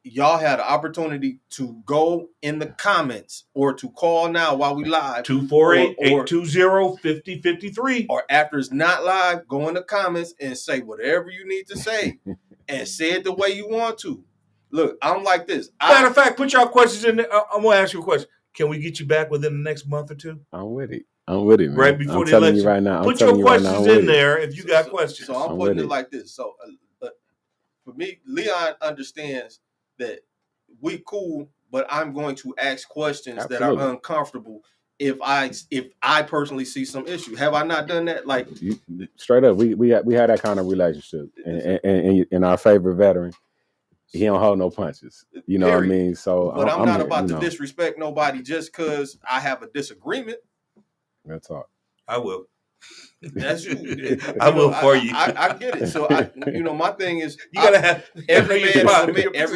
y'all had an opportunity to go in the comments or to call now while we live. 248-820-5053. Or after it's not live, go in the comments and say whatever you need to say and say it the way you want to. Look, I'm like this. Matter of fact, put your questions in there. I'm going to ask you a question. Can we get you back within the next month or 2? I'm with it. Man. Right before I'm the telling election. You right now. Put your questions in there if you got questions. So I'm putting it like this. So for me, Leon understands that we cool, but I'm going to ask questions that are uncomfortable if I personally see some issue. Have I not done that? Like straight up, we had that kind of relationship, and our favorite veteran, he don't hold no punches. You know what I mean? So, but I'm not about to disrespect nobody just because I have a disagreement. That's all. I will. That's you. I will for you. I get it. So my thing is you gotta have every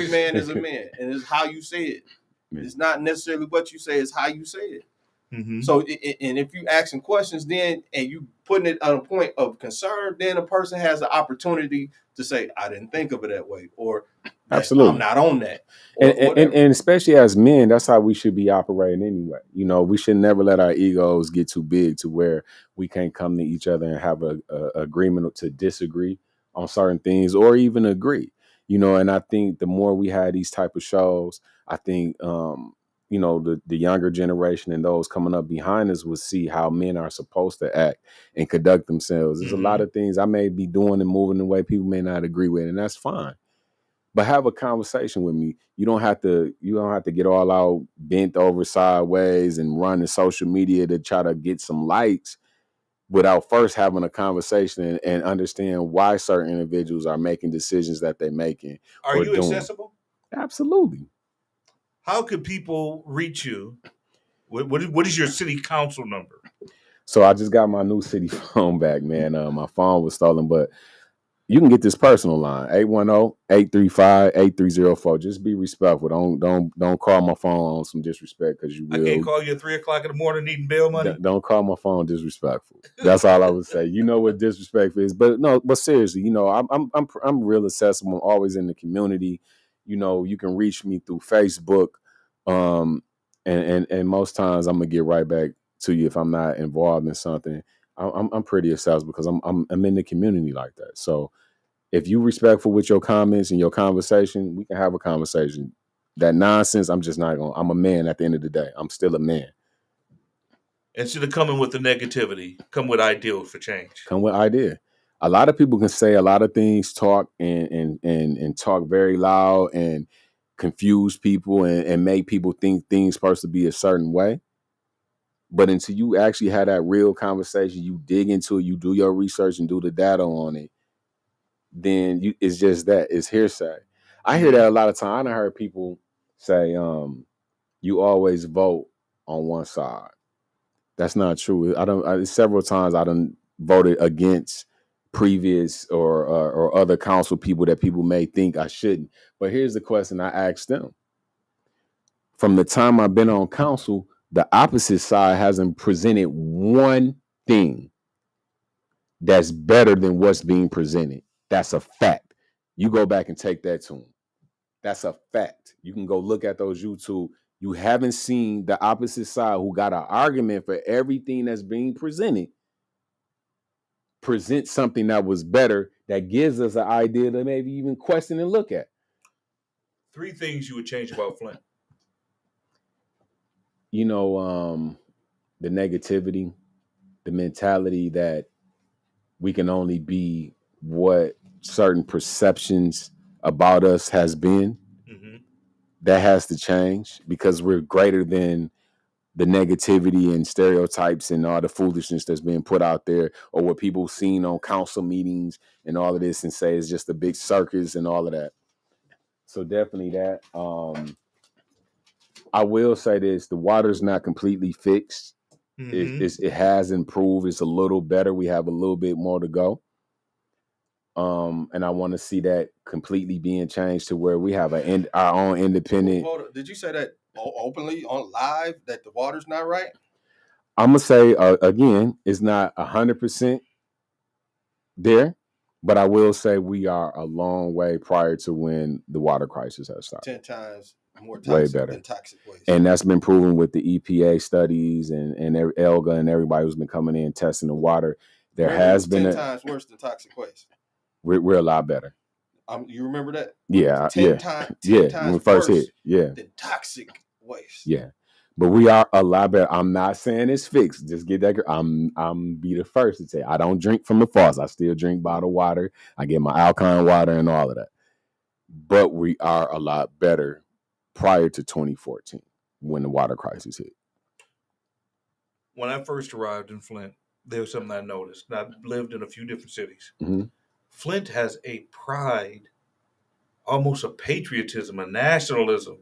man is a man, and it's how you say it. It's not necessarily what you say; it's how you say it. Mm-hmm. So, and if you asking questions, then and you putting it on a point of concern, then a person has the opportunity to say, "I didn't think of it that way," or absolutely, I'm not on that. And especially as men, that's how we should be operating anyway. We should never let our egos get too big to where we can't come to each other and have a agreement to disagree on certain things or even agree. And I think the more we had these type of shows, I think the younger generation and those coming up behind us will see how men are supposed to act and conduct themselves. There's a lot of things I may be doing and moving the way people may not agree with, and that's fine. But have a conversation with me. You don't have to get all out bent over sideways and run to social media to try to get some likes without first having a conversation and understand why certain individuals are making decisions that they're making. Are you accessible? Absolutely. How could people reach you? What is your city council number? So I just got my new city phone back, man. My phone was stolen, but you can get this personal line 810-835-8304. Just be respectful. Don't call my phone on some disrespect because you I will. can't call you at 3:00 in the morning needing bail money. Don't call my phone disrespectful. That's all I would say. You know what disrespect is, but no. But seriously, you know, I'm real accessible. I'm always in the community. You know, you can reach me through Facebook, and most times I'm gonna get right back to you if I'm not involved in something. I'm pretty accessible because I'm in the community like that. So if you respectful with your comments and your conversation, we can have a conversation. That nonsense, I'm just not gonna. I'm a man at the end of the day. I'm still a man. Instead of coming with the negativity, come with ideals for change. Come with idea. A lot of people can say a lot of things, talk and talk very loud and confuse people and make people think things supposed to be a certain way. But until you actually have that real conversation, you dig into it, you do your research and do the data on it, then it's just that. It's hearsay. I hear that a lot of times. I heard people say, you always vote on one side. That's not true. Several times I done voted against previous or other council people that people may think I shouldn't. But here's the question I asked them. From the time I've been on council, the opposite side hasn't presented one thing that's better than what's being presented. That's a fact. You go back and take that to them. That's a fact. You can go look at those YouTube. You haven't seen the opposite side who got an argument for everything that's being presented present something that was better that gives us an idea to maybe even question and look at. 3 things you would change about Flint. You know, the negativity, the mentality that we can only be what certain perceptions about us has been. Mm-hmm. That has to change because we're greater than the negativity and stereotypes and all the foolishness that's being put out there, or what people seen on council meetings and all of this and say it's just a big circus and all of that. So definitely that. I will say this: the water's not completely fixed. Mm-hmm. It has improved. It's a little better. We have a little bit more to go. And I want to see that completely being changed to where we have our own independent. Did you say that openly on live that the water's not right? I'm gonna say again, it's not 100% there, but I will say we are a long way prior to when the water crisis has started. 10 times more toxic than toxic waste. And that's been proven with the EPA studies and ELGA and everybody who's been coming in testing the water. There has been 10 times worse than toxic waste. We're a lot better. You remember that? Yeah, 10 times when we first hit. Than toxic waste. Yeah. But we are a lot better. I'm not saying it's fixed. Just get that. I'm be the first to say I don't drink from the faucet. I still drink bottled water. I get my alkaline water and all of that. But we are a lot better prior to 2014 when the water crisis hit. When I first arrived in Flint, there was something I noticed. And I've lived in a few different cities. Mm-hmm. Flint has a pride, almost a patriotism, a nationalism,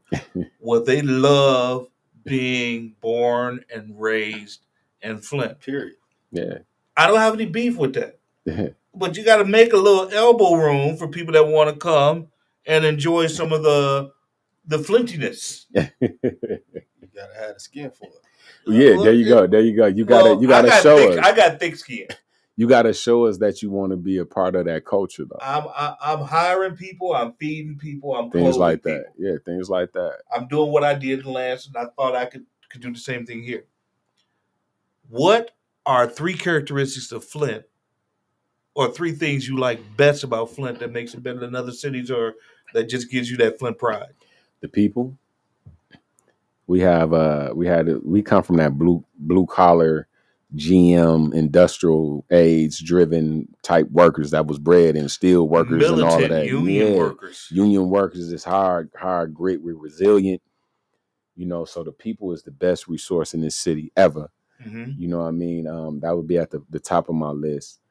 where they love being born and raised in Flint. Period. Yeah. I don't have any beef with that. But you got to make a little elbow room for people that want to come and enjoy some of the flintiness. You got to have the skin for it. Yeah, there you go. You got to show us. I got thick skin. You got to show us that you want to be a part of that culture, though. I'm hiring people. I'm feeding people. I'm things like that. People. Yeah, things like that. I'm doing what I did in Lansing. I thought I could do the same thing here. What are 3 characteristics of Flint, or 3 things you like best about Flint that makes it better than other cities, or that just gives you that Flint pride? The people. We come from that blue collar, GM, industrial age driven type workers that was bred in steel workers militant, and all of that. Union workers. Union workers is hard grit. We're resilient. You know, so the people is the best resource in this city ever. Mm-hmm. You know what I mean? That would be at the top of my list.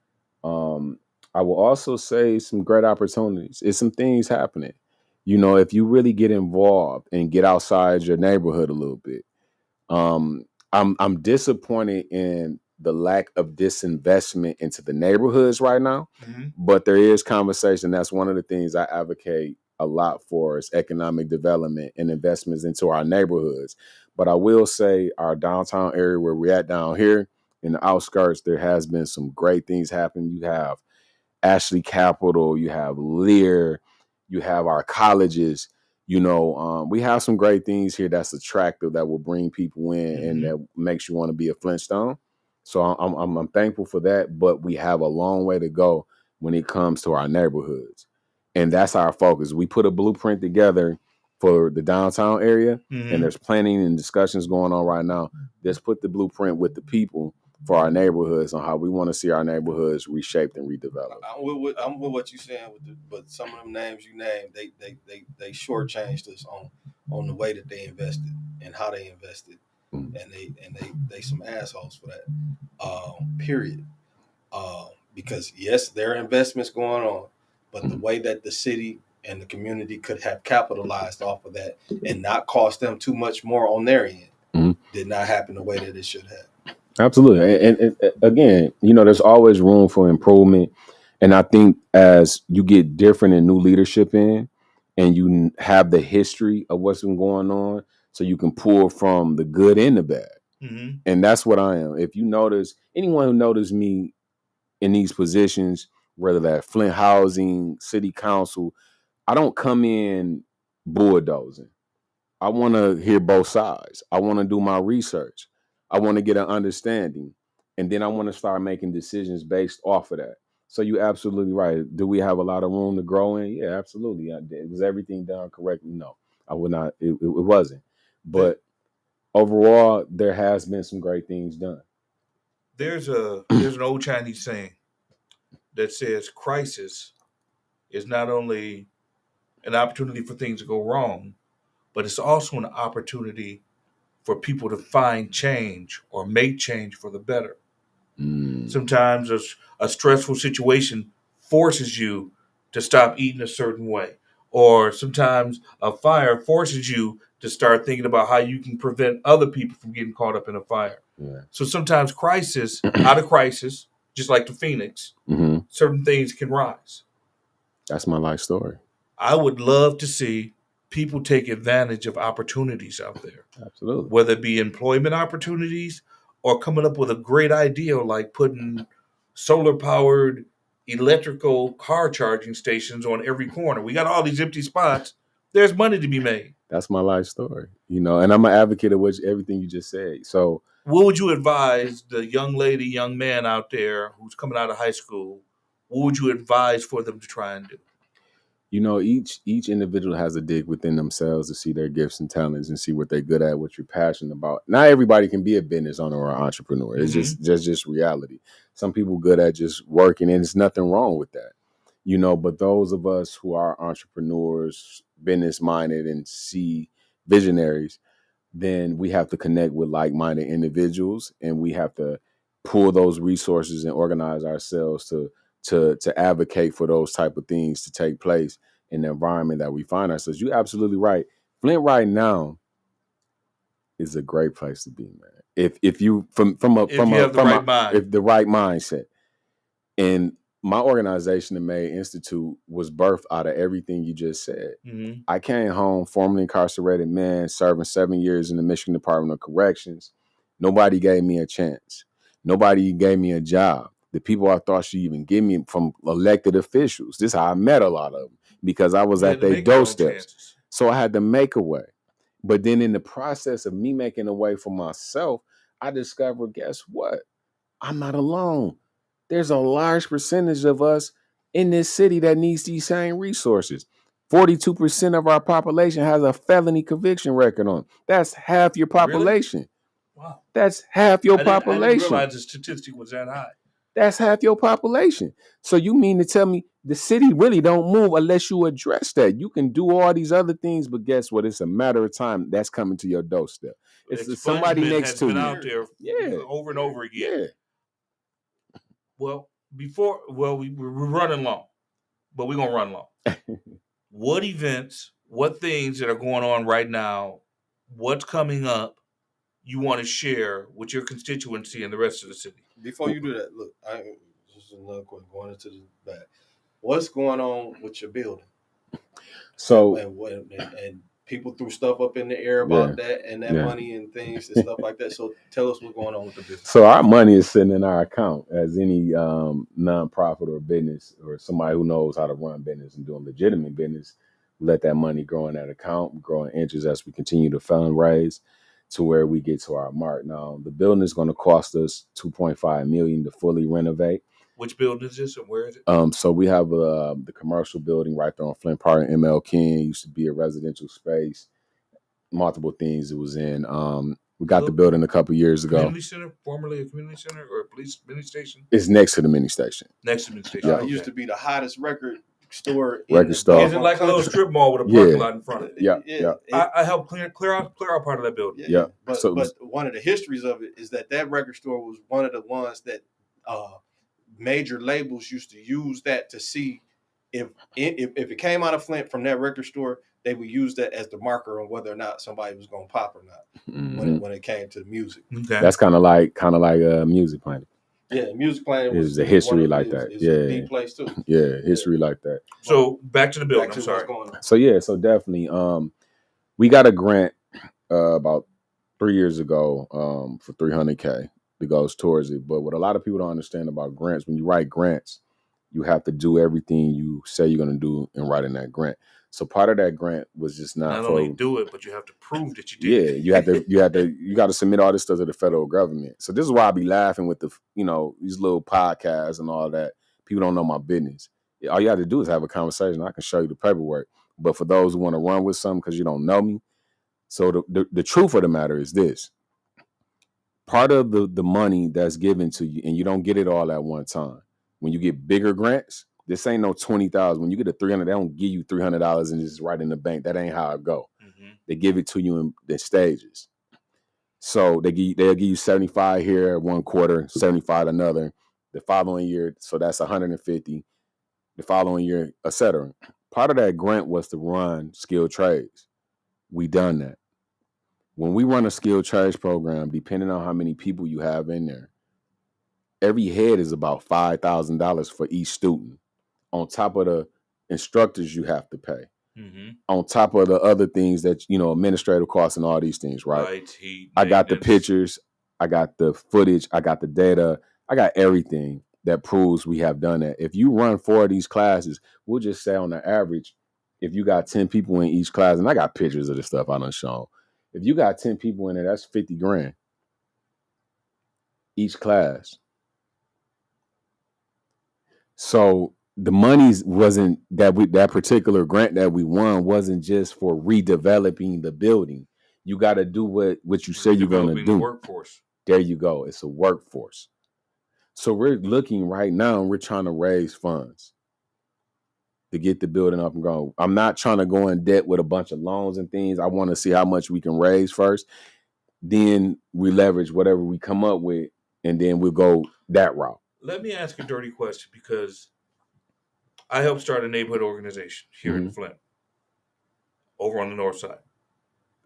I will also say some great opportunities. It's some things happening. You know, if you really get involved and get outside your neighborhood a little bit. I'm disappointed in the lack of disinvestment into the neighborhoods right now. Mhm. But there is conversation. That's one of the things I advocate a lot for is economic development and investments into our neighborhoods. But I will say our downtown area where we're at down here in the outskirts, there has been some great things happen. You have Ashley Capital, you have Lear, you have our colleges. We have some great things here that's attractive that will bring people in and that makes you want to be a Flintstone. So I'm thankful for that, but we have a long way to go when it comes to our neighborhoods, and that's our focus. We put a blueprint together for the downtown area, and there's planning and discussions going on right now. Let's put the blueprint with the people for our neighborhoods on how we want to see our neighborhoods reshaped and redeveloped. I'm with what you're saying, but some of them names you named, they shortchanged us on the way that they invested and how they invested, and they some assholes for that. Period. Because yes, there are investments going on, but the way that the city and the community could have capitalized off of that and not cost them too much more on their end did not happen the way that it should have. Absolutely. And again, there's always room for improvement. And I think as you get different and new leadership in, and you have the history of what's been going on, so you can pull from the good and the bad. Mm-hmm. And that's what I am. If you notice, anyone who noticed me in these positions, whether that Flint Housing, City Council, I don't come in bulldozing. I want to hear both sides. I want to do my research. I want to get an understanding. And then I want to start making decisions based off of that. So you're absolutely right. Do we have a lot of room to grow in? Yeah, absolutely. Was everything done correctly? No, I would not. It wasn't. But overall, there has been some great things done. There's an old Chinese saying that says crisis is not only an opportunity for things to go wrong, but it's also an opportunity for people to find change or make change for the better. Sometimes a stressful situation forces you to stop eating a certain way, or sometimes a fire forces you to start thinking about how you can prevent other people from getting caught up in a fire. Yeah. So sometimes out of crisis, just like the phoenix, certain things can rise. That's my life story. I would love to see people take advantage of opportunities out there. Absolutely. Whether it be employment opportunities or coming up with a great idea like putting solar-powered electrical car charging stations on every corner. We got all these empty spots. There's money to be made. That's my life story, and I'm an advocate of everything you just said. So what would you advise the young lady, young man out there who's coming out of high school? What would you advise for them to try and do? Each individual has a dig within themselves to see their gifts and talents and see what they're good at, what you're passionate about. Not everybody can be a business owner or entrepreneur. It's just reality. Some people good at just working, and there's nothing wrong with that. But those of us who are entrepreneurs, business minded, and see visionaries, then we have to connect with like-minded individuals, and we have to pull those resources and organize ourselves to advocate for those type of things to take place in the environment that we find ourselves. You're absolutely right. Flint right now is a great place to be, man. If you if the right mindset. And my organization, the May Institute, was birthed out of everything you just said. I came home, formerly incarcerated man, serving 7 years in the Michigan Department of Corrections. Nobody gave me a chance. Nobody gave me a job. The people I thought should even give me from elected officials. This is how I met a lot of them, because I was at their doorsteps. So I had to make a way. But then in the process of me making a way for myself, I discovered, guess what? I'm not alone. There's a large percentage of us in this city that needs these same resources. 42% of our population has a felony conviction record on. That's half your population. Really? Wow. That's half your population. I didn't realize the statistic was that high. That's half your population. So you mean to tell me the city really don't move unless you address that? You can do all these other things, but guess what? It's a matter of time that's coming to your doorstep. It's somebody next to you. Out there, over and over again. Yeah. Well, we're running long, but we're gonna run long. What events, what things that are going on right now? What's coming up? you want to share with your constituency and the rest of the city? Before you do that, look, just another question going into the back. What's going on with your building? So And people threw stuff up in the air about that and that money and things and stuff like that. So tell us what's going on with the business. So our money is sitting in our account, as any nonprofit or business or somebody who knows how to run business and doing legitimate business, let that money grow in that account, grow in interest as we continue to fundraise to where we get to our mark. Now, the building is going to cost us $2.5 million to fully renovate. Which building is this and where is it? So we have the commercial building right there on Flint Park in ML King. It used to be a residential space. Multiple things it was in. We got the building a couple years ago. Community center, formerly a community center or a police mini station? It's next to the mini station. Next to the mini station. It used to be the hottest record store. Record store. Is it like a little strip mall with a parking lot in front of it? Yeah. I helped clear out part of that building. Yeah. But one of the histories of it is that record store was one of the ones that major labels used to use that to see if it came out of Flint from that record store, they would use that as the marker on whether or not somebody was going to pop or not when it came to the music. Okay. That's kind of like Music Planet. Yeah, Music Planet was a history like that. Yeah, deep place too. Yeah, history like that. So back to the building. I'm sorry. So definitely, we got a grant about 3 years ago for $300K that goes towards it. But what a lot of people don't understand about grants, when you write grants, you have to do everything you say you're going to do in writing that grant. So part of that grant was just not only do it, but you have to prove that you did. Yeah, you got to submit all this stuff to the federal government. So this is why I be laughing with these little podcasts and all that. People don't know my business. All you have to do is have a conversation. I can show you the paperwork. But for those who want to run with something because you don't know me, so the truth of the matter is this. Part of the money that's given to you, and you don't get it all at one time. When you get bigger grants, this ain't no $20,000. When you get a $300, they don't give you $300 and just right in the bank. That ain't how it go. Mm-hmm. They give it to you in the stages. So they'll give you 75 here one quarter, 75 another. The following year, so that's 150. The following year, etc. Part of that grant was to run skilled trades. We done that. When we run a skilled trades program, depending on how many people you have in there, every head is about $5,000 for each student, on top of the instructors you have to pay, on top of the other things that, administrative costs and all these things, right? Lights, heat, I got the pictures, I got the footage, I got the data, I got everything that proves we have done that. If you run 4 of these classes, we'll just say on the average, if you got 10 people in each class, and I got pictures of the stuff I done shown, if you got 10 people in there, that's $50,000 each class. So the monies wasn't that particular grant that we won wasn't just for redeveloping the building. You got to do what you say you're going to do. Workforce. There you go. It's a workforce. So we're looking right now, and we're trying to raise funds to get the building up and going. I'm not trying to go in debt with a bunch of loans and things. I want to see how much we can raise first. Then we leverage whatever we come up with, and then we'll go that route. Let me ask a dirty question, because I helped start a neighborhood organization here in Flint, over on the north side,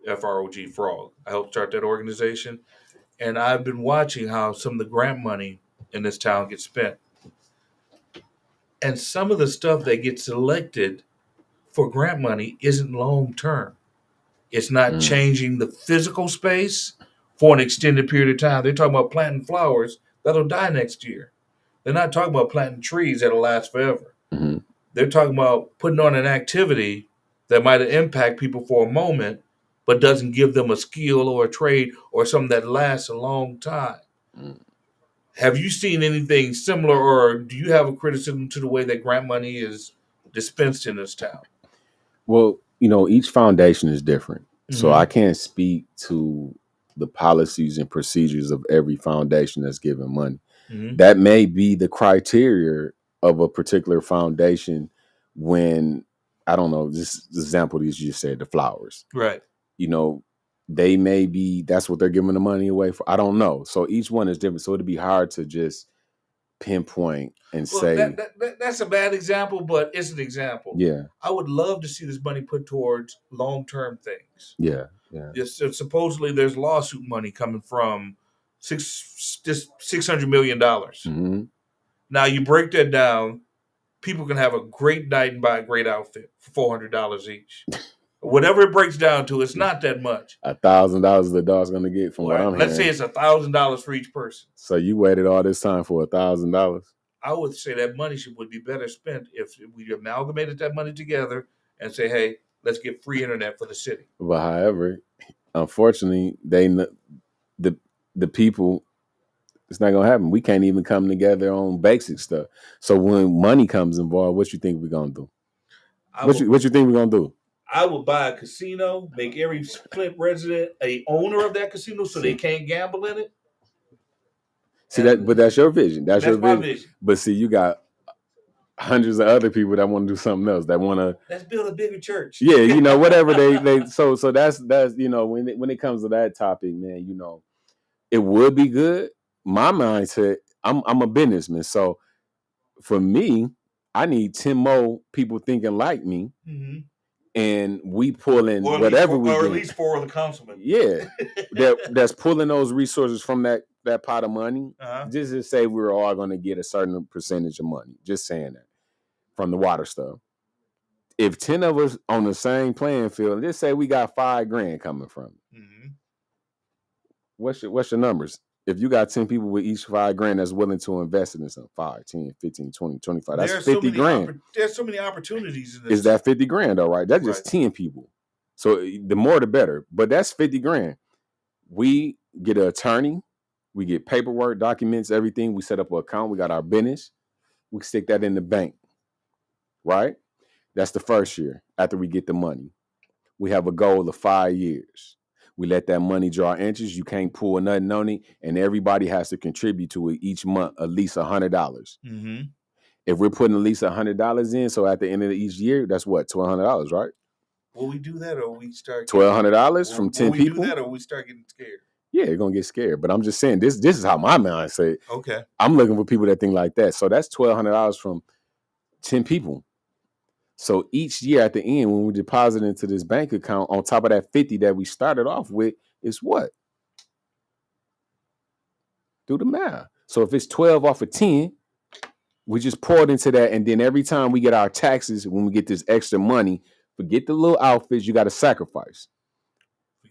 FROG, Frog. I helped start that organization, and I've been watching how some of the grant money in this town gets spent. And some of the stuff that gets selected for grant money isn't long term. It's not changing the physical space for an extended period of time. They're talking about planting flowers that'll die next year. They're not talking about planting trees that'll last forever. Mm-hmm. They're talking about putting on an activity that might impact people for a moment, but doesn't give them a skill or a trade or something that lasts a long time. Mm. Have you seen anything similar, or do you have a criticism to the way that grant money is dispensed in this town? Well, each foundation is different. Mm-hmm. So I can't speak to the policies and procedures of every foundation that's giving money. Mm-hmm. That may be the criteria of a particular foundation when, I don't know, this example you just said, the flowers. Right. They may be, that's what they're giving the money away for. I don't know. So each one is different. So it'd be hard to just pinpoint and say. That's a bad example, but it's an example. Yeah. I would love to see this money put towards long-term things. Yeah. Yeah. So supposedly there's lawsuit money coming from $600 million. Mm-hmm. Now you break that down, people can have a great night and buy a great outfit for $400 each. Whatever it breaks down to, it's not that much. $1,000 the dog's gonna get from what I'm Let's say hearing. it's $1,000 for each person. So you waited all this time for $1,000? I would say that money would be better spent if we amalgamated that money together and say, hey, let's get free internet for the city. But however, unfortunately, the people, it's not gonna happen. We can't even come together on basic stuff. So when money comes involved, what you think we're gonna do? What you think we're gonna do? I would buy a casino, make every Flint resident a owner of that casino so they can't gamble in it. See that, but that's your vision. That's your my vision. But see, you got hundreds of other people that want to do something else. That want to let's build a bigger church. Yeah, you know, whatever they so that's you know, when it comes to that topic, man, you know, it would be good. My mindset, I'm a businessman, so for me, I need 10 more people thinking like me. Mm-hmm. And we pulling whatever we or at least 4 of the councilmen. Yeah, that's pulling those resources from that pot of money. Just to say we're all going to get a certain percentage of money. Just saying that from the water stuff. If 10 of us on the same playing field, just say we got $5,000 coming from it. Mm-hmm. What's your numbers? If you got 10 people with each $5,000 that's willing to invest in something, 5, 10, 15, 20, 25, that's $50,000. There's so many opportunities in this. Is that $50,000 though, right? That's just 10 people. So the more the better. But that's $50,000. We get an attorney, we get paperwork, documents, everything. We set up an account, we got our business, we stick that in the bank. Right? That's the first year after we get the money. We have a goal of 5 years. We let that money draw interest. You can't pull nothing on it, and everybody has to contribute to it each month at least $100. Mm-hmm. If we're putting at least $100 in, so at the end of each year, that's what, $1,200, right? Will we do that, or we start $1,200 from 10 people? Will we do that, or we start getting scared? Yeah, you're gonna get scared. But I'm just saying this is how my mind say it. Okay. I'm looking for people that think like that. So that's $1,200 from 10 people. So each year at the end, when we deposit into this bank account, on top of that 50 that we started off with, is what? Do the math. So if it's 12 off of 10, we just pour it into that. And then every time we get our taxes, when we get this extra money, forget the little outfits, you got to sacrifice.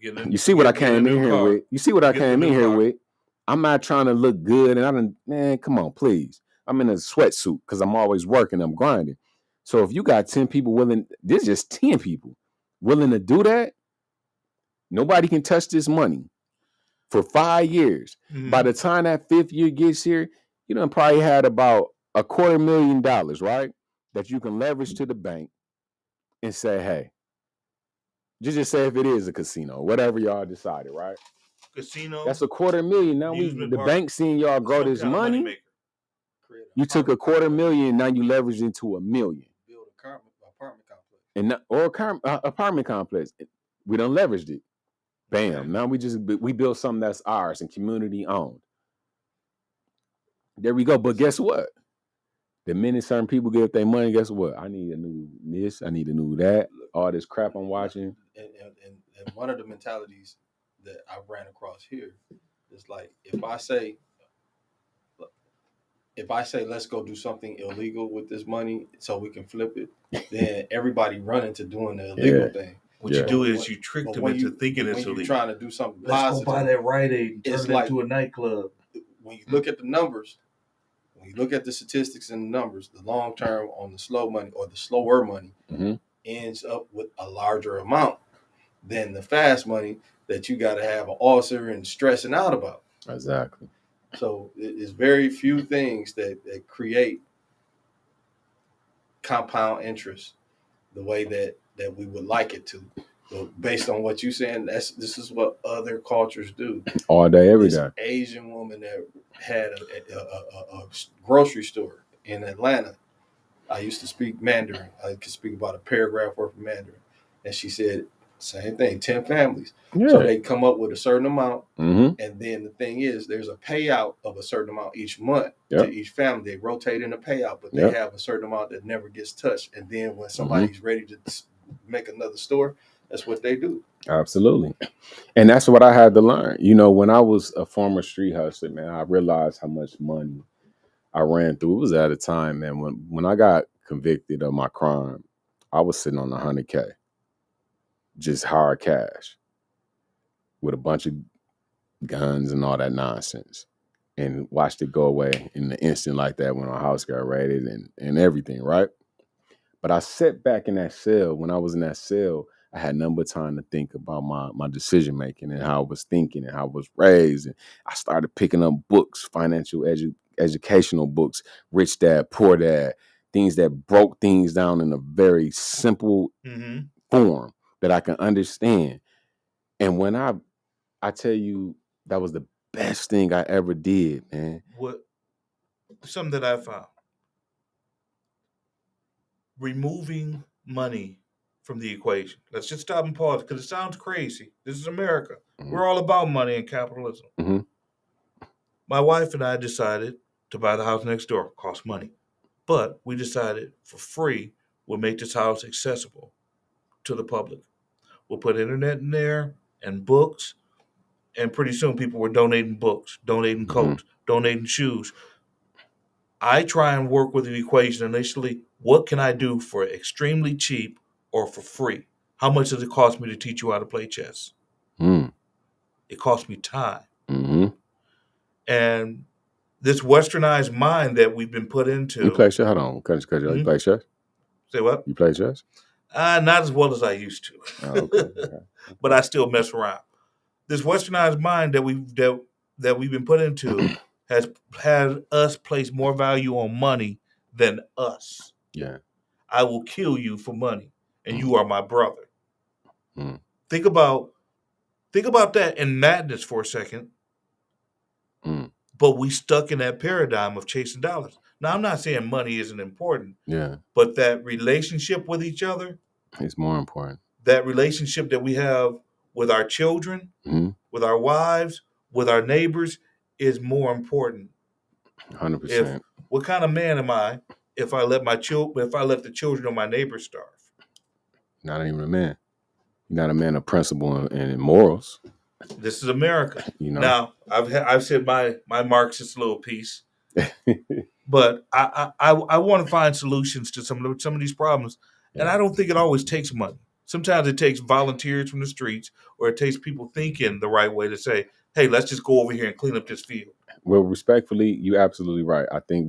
You see what I came in here with? You see what I came in here with? I'm not trying to look good. And man, come on, please. I'm in a sweatsuit because I'm always working. I'm grinding. So if you got 10 people willing, this is just 10 people willing to do that, nobody can touch this money for 5 years. Mm-hmm. By the time that 5th year gets here, you done probably had about $250,000, right? That you can leverage to the bank and say, hey, just say if it is a casino, whatever y'all decided, right? Casino. That's $250,000. Now the bank seeing y'all grow this money. You took $250,000, now you leveraged into $1 million. Build an apartment complex. And apartment complex. We done leveraged it. Bam. Okay. Now we built something that's ours and community owned. There we go. But guess what? The minute certain people give their money, guess what? I need a new this, I need a new that, all this crap I'm watching. And one of the mentalities that I ran across here is like, if I say let's go do something illegal with this money so we can flip it, then everybody run into doing the illegal thing. What you do is you trick them into thinking it's illegal. When you're trying to do something positive, go buy that Rite Aid and turn it into a nightclub. When you look at the numbers, when you look at the statistics and the numbers, the long term on the slow money or the slower money ends up with a larger amount than the fast money that you got to have an ulcer and stressing out about. Exactly. So it's very few things that create compound interest the way that we would like it to. But based on what you're saying, this is what other cultures do. All day, every day. Asian woman that had a grocery store in Atlanta. I used to speak Mandarin. I could speak about a paragraph worth of Mandarin. And she said, same thing, 10 families. Yeah. So they come up with a certain amount. Mm-hmm. And then the thing is, there's a payout of a certain amount each month to each family. They rotate in a payout, but they have a certain amount that never gets touched. And then when somebody's ready to make another store, That's what they do. Absolutely. And that's what I had to learn. You know, when I was a former street hustler, man, I realized how much money I ran through. It was at a time, man, when I got convicted of my crime, I was sitting on 100K, just hard cash with a bunch of guns and all that nonsense, and watched it go away in the instant like that when our house got raided and everything, right? But I sat back in that cell. When I was in that cell, I had none but time to think about my decision making and how I was thinking and how I was raised. And I started picking up books, financial educational books, Rich Dad, Poor Dad, things that broke things down in a very simple form that I can understand. And when I tell you, that was the best thing I ever did, man. What something that I found. Removing money from the equation. Let's just stop and pause because it sounds crazy. This is America. Mhm. We're all about money and capitalism. Mhm. My wife and I decided to buy the house next door. Cost money. But we decided for free, we'll make this house accessible to the public. We'll put internet in there and books. And pretty soon people were donating books, donating coats, donating shoes. I try and work with an equation initially. What can I do for extremely cheap or for free? How much does it cost me to teach you how to play chess? It costs me time. And this westernized mind that we've been put into. You play chess? Hold on. You play chess? Say what? You play chess? Not as well as I used to. Oh, okay. But I still mess around. This westernized mind that we've been put into has had us place more value on money than us. Yeah. I will kill you for money, and you are my brother. Think about that in madness for a second. But we stuck in that paradigm of chasing dollars. Now, I'm not saying money isn't important. Yeah. But that relationship with each other is more important. That relationship that we have with our children, with our wives, with our neighbors is more important. 100%. What kind of man am I if I let the children of my neighbors starve? Not even a man. You're not a man of principle and morals. This is America. You know. Now, I've said my Marxist little piece, but I want to find solutions to some of these problems, and I don't think it always takes money. Sometimes it takes volunteers from the streets, or it takes people thinking the right way to say, "Hey, let's just go over here and clean up this field." Well, respectfully, you're absolutely right. I think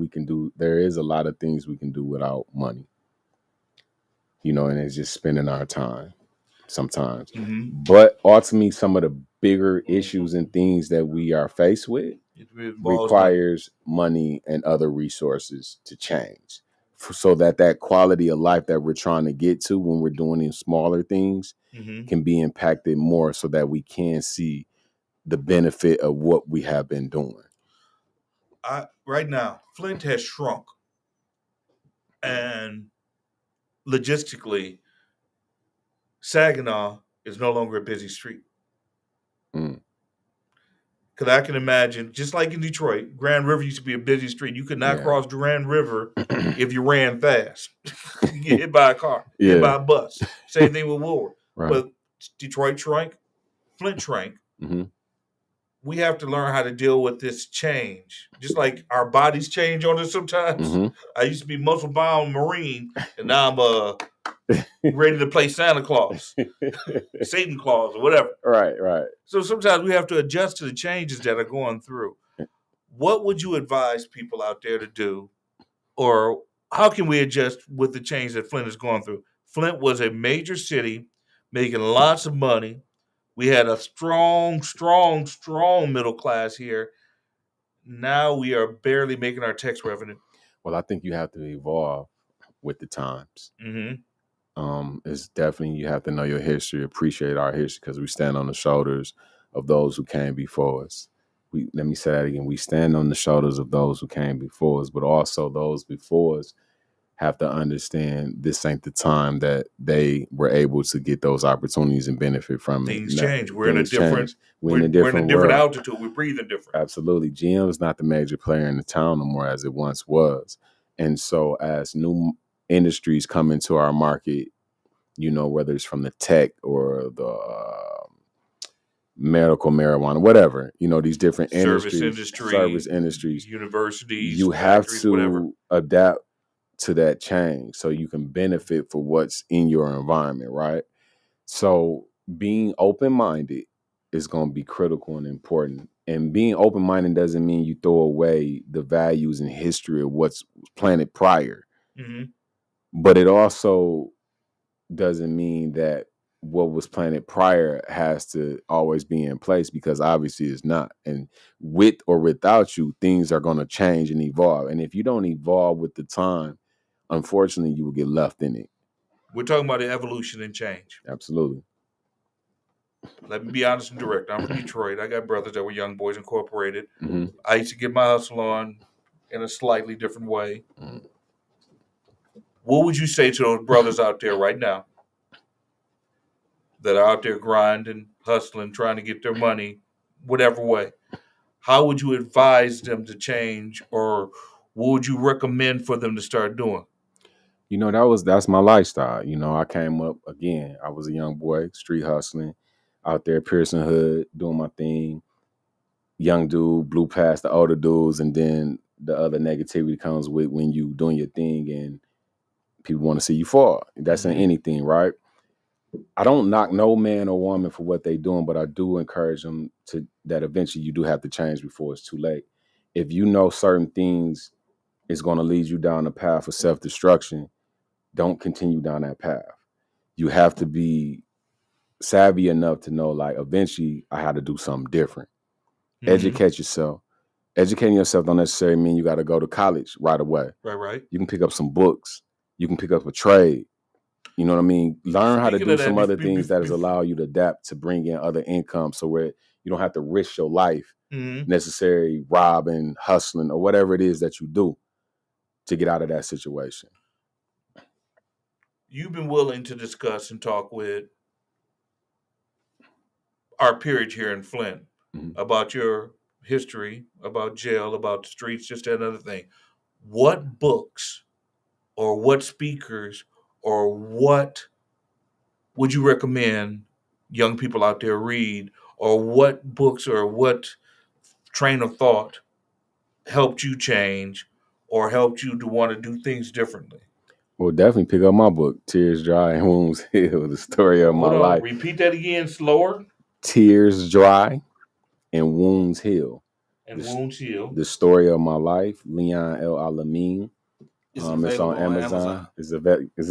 there is a lot of things we can do without money. You know, and it's just spending our time sometimes. But ultimately, some of the bigger issues and things that we are faced with requires money and other resources to change, so that quality of life that we're trying to get to when we're doing these smaller things can be impacted more, so that we can see the benefit of what we have been doing. Right now, Flint has shrunk, and logistically, Saginaw is no longer a busy street. Because I can imagine, just like in Detroit, Grand River used to be a busy street. You could not cross Grand River if you ran fast. You get hit by a car, hit by a bus. Same thing with Woolworth. Right. But Detroit shrank, Flint shrank. We have to learn how to deal with this change. Just like our bodies change on us sometimes. I used to be muscle-bound Marine, and now I'm ready to play Santa Claus, Satan Claus, or whatever. Right. So sometimes we have to adjust to the changes that are going through. What would you advise people out there to do, or how can we adjust with the change that Flint is going through? Flint was a major city, making lots of money. We had a strong middle class here. Now we are barely making our tax revenue. Well, I think you have to evolve with the times. It's definitely, you have to know your history, appreciate our history, because we stand on the shoulders of those who came before us. Let me say that again. We stand on the shoulders of those who came before us, but also those before us have to understand this ain't the time that they were able to get those opportunities and benefit from it. Things change. We're in a different altitude. We're breathing different. Absolutely. GM is not the major player in the town no more as it once was. And so as new industries come into our market, whether it's from the tech or the medical marijuana, whatever, these different Service service industries, universities, you have factories, to whatever. adapt to that change so you can benefit for what's in your environment, right? So being open-minded is going to be critical and important. And being open-minded doesn't mean you throw away the values and history of what's planted prior. Mm-hmm. But it also doesn't mean that what was planted prior has to always be in place, because obviously it's not. And with or without you, things are going to change and evolve. And if you don't evolve with the time, unfortunately, you will get left in it. We're talking about the evolution and change. Absolutely. Let me be honest and direct. I'm from Detroit. I got brothers that were Young Boys Incorporated. Mm-hmm. I used to get my hustle on in a slightly different way. Mm-hmm. What would you say to those brothers out there right now that are out there grinding, hustling, trying to get their money, whatever way? How would you advise them to change, or what would you recommend for them to start doing? That's my lifestyle. I came up again. I was a young boy, street hustling, out there piercing hood, doing my thing. Young dude, blew past the older dudes, and then the other negativity comes with when you doing your thing and people want to see you fall. That's in anything, right? I don't knock no man or woman for what they doing, but I do encourage them to that eventually you do have to change before it's too late. If you know certain things is going to lead you down a path of self-destruction, don't continue down that path. You have to be savvy enough to know, like, eventually I had to do something different. Mm-hmm. Educate yourself. Educating yourself don't necessarily mean you got to go to college right away. Right. You can pick up some books. You can pick up a trade. You know what I mean? Learn how to do some other things that is allow you to adapt to bring in other income, so where you don't have to risk your life necessarily robbing, hustling, or whatever it is that you do to get out of that situation. You've been willing to discuss and talk with our peerage here in Flint about your history, about jail, about the streets, just another thing. What books or what speakers or what would you recommend young people out there read, or what books or what train of thought helped you change or helped you to want to do things differently? Well, definitely pick up my book, Tears Dry and Wounds Heal, the story of my life. Repeat that again, slower. Tears Dry and Wounds Heal. Wounds Heal. The story of my life, Leon El Alamin. It's on Amazon. It's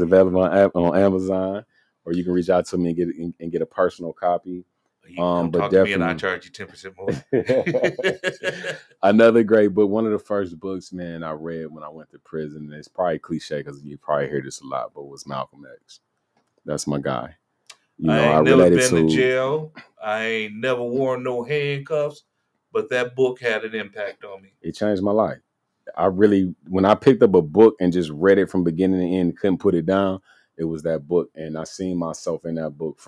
available on Amazon, or you can reach out to me and get a personal copy. But talk to me and I charge you 10% more. Another great book. One of the first books, man, I read when I went to prison. And it's probably cliche because you probably hear this a lot, but was Malcolm X. That's my guy. I ain't never been to jail. I ain't never worn no handcuffs, but that book had an impact on me. It changed my life. When I picked up a book and just read it from beginning to end, couldn't put it down, it was that book. And I seen myself in that book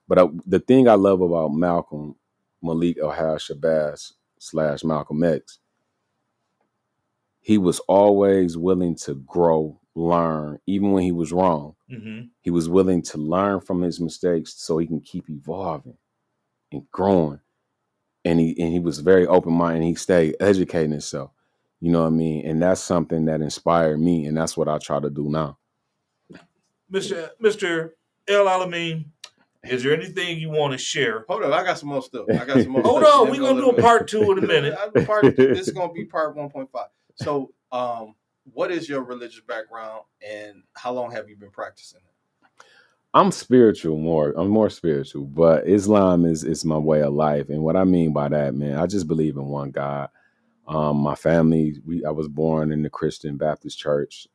the thing I love about Malcolm, Malik Shabazz / Malcolm X, he was always willing to grow, learn, even when he was wrong. Mm-hmm. He was willing to learn from his mistakes so he can keep evolving and growing. And he was very open-minded. He stayed educating himself. You know what I mean? And that's something that inspired me, and that's what I try to do now. Mr. El Alamin, is there anything you want to share? Hold on, I got some more stuff. Hold on, we're going to do a part 2 in a minute. This is going to be part 1.5. So, what is your religious background, and how long have you been practicing it? I'm spiritual I'm more spiritual, but Islam is my way of life. And what I mean by that, man, I just believe in one God. My family, I was born in the Christian Baptist church.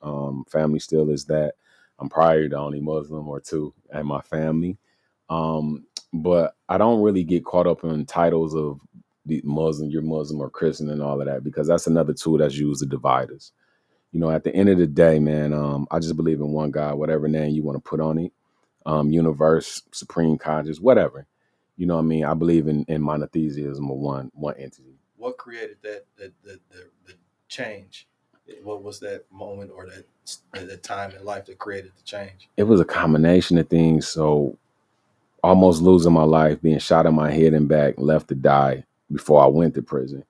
Family still is that. I'm probably the only Muslim or two in my family. But I don't really get caught up in titles of the Muslim, you're Muslim or Christian and all of that, because that's another tool that's used to divide us. At the end of the day, man, I just believe in one God, whatever name you want to put on it. Universe, supreme conscious, whatever. You know what I mean? I believe in monotheism of one entity. What created that the change? What was that moment or that time in life that created the change? It was a combination of things. So almost losing my life, being shot in my head and back, left to die before I went to prison.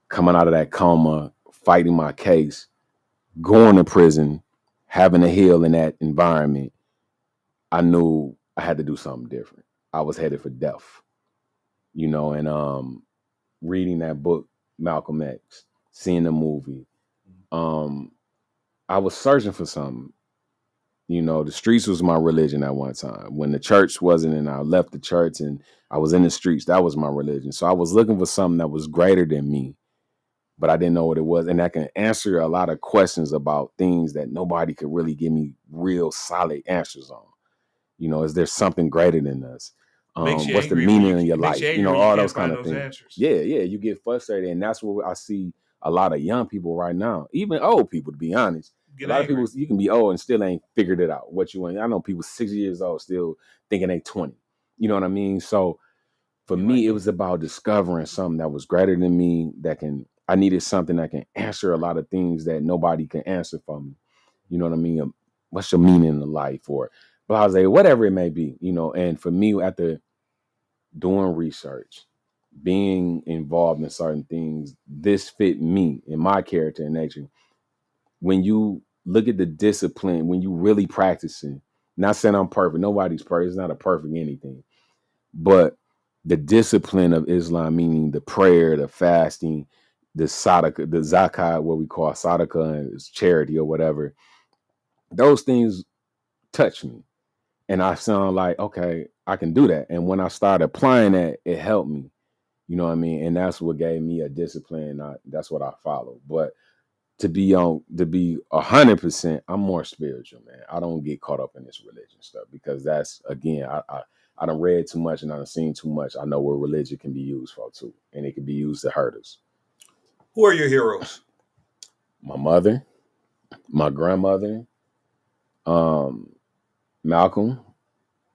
Coming out of that coma, fighting my case, going to prison, having to heal in that environment, I knew I had to do something different. I was headed for death, and reading that book, Malcolm X, seeing the movie, I was searching for something. The streets was my religion at one time. When the church wasn't, and I left the church and I was in the streets, that was my religion. So I was looking for something that was greater than me, but I didn't know what it was. And that can answer a lot of questions about things that nobody could really give me real solid answers on. Is there something greater than us? Makes you What's the angry when meaning of your makes life? you angry when you All can't those find kind of those things. answers. Yeah, you get frustrated. And that's what I see a lot of young people right now, even old people, to be honest. Get A lot angry. of people, you can be old and still ain't figured it out what you want. I know people 60 years old still thinking they 20. You know what I mean? So for me, it was about discovering something that was greater than me, I needed something that can answer a lot of things that nobody can answer for me. You know what I mean? What's your meaning in life, or blase, whatever it may be, and for me, after doing research, being involved in certain things, this fit me in my character and nature. When you look at the discipline, when you really practicing, not saying I'm perfect, nobody's perfect, it's not a perfect anything, but the discipline of Islam, meaning the prayer, the fasting, the sadaqah, the zakat, what we call sadaqah, is charity or whatever, those things touch me. And I sound like, okay, I can do that. And when I started applying that, it helped me. You know what I mean? And that's what gave me a discipline. That's what I follow. But to be 100%, I'm more spiritual, man. I don't get caught up in this religion stuff because that's, again, I done read too much and I done seen too much. I know where religion can be used for too, and it can be used to hurt us. Who are your heroes? My mother, my grandmother, Malcolm.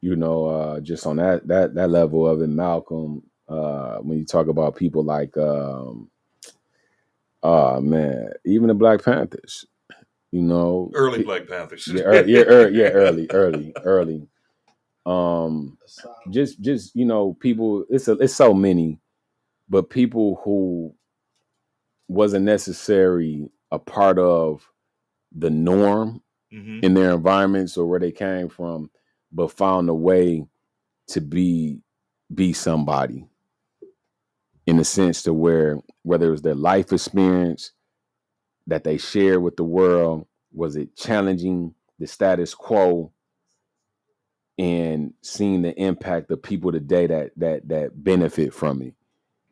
Just on that level of it, Malcolm. When you talk about people like, man, even the Black Panthers. Early Black Panthers. Early. Just people. It's so many, but people who wasn't necessarily a part of the norm in their environments or where they came from, but found a way to be somebody in the sense to whether it was their life experience that they shared with the world, was it challenging the status quo and seeing the impact of people today that benefit from it,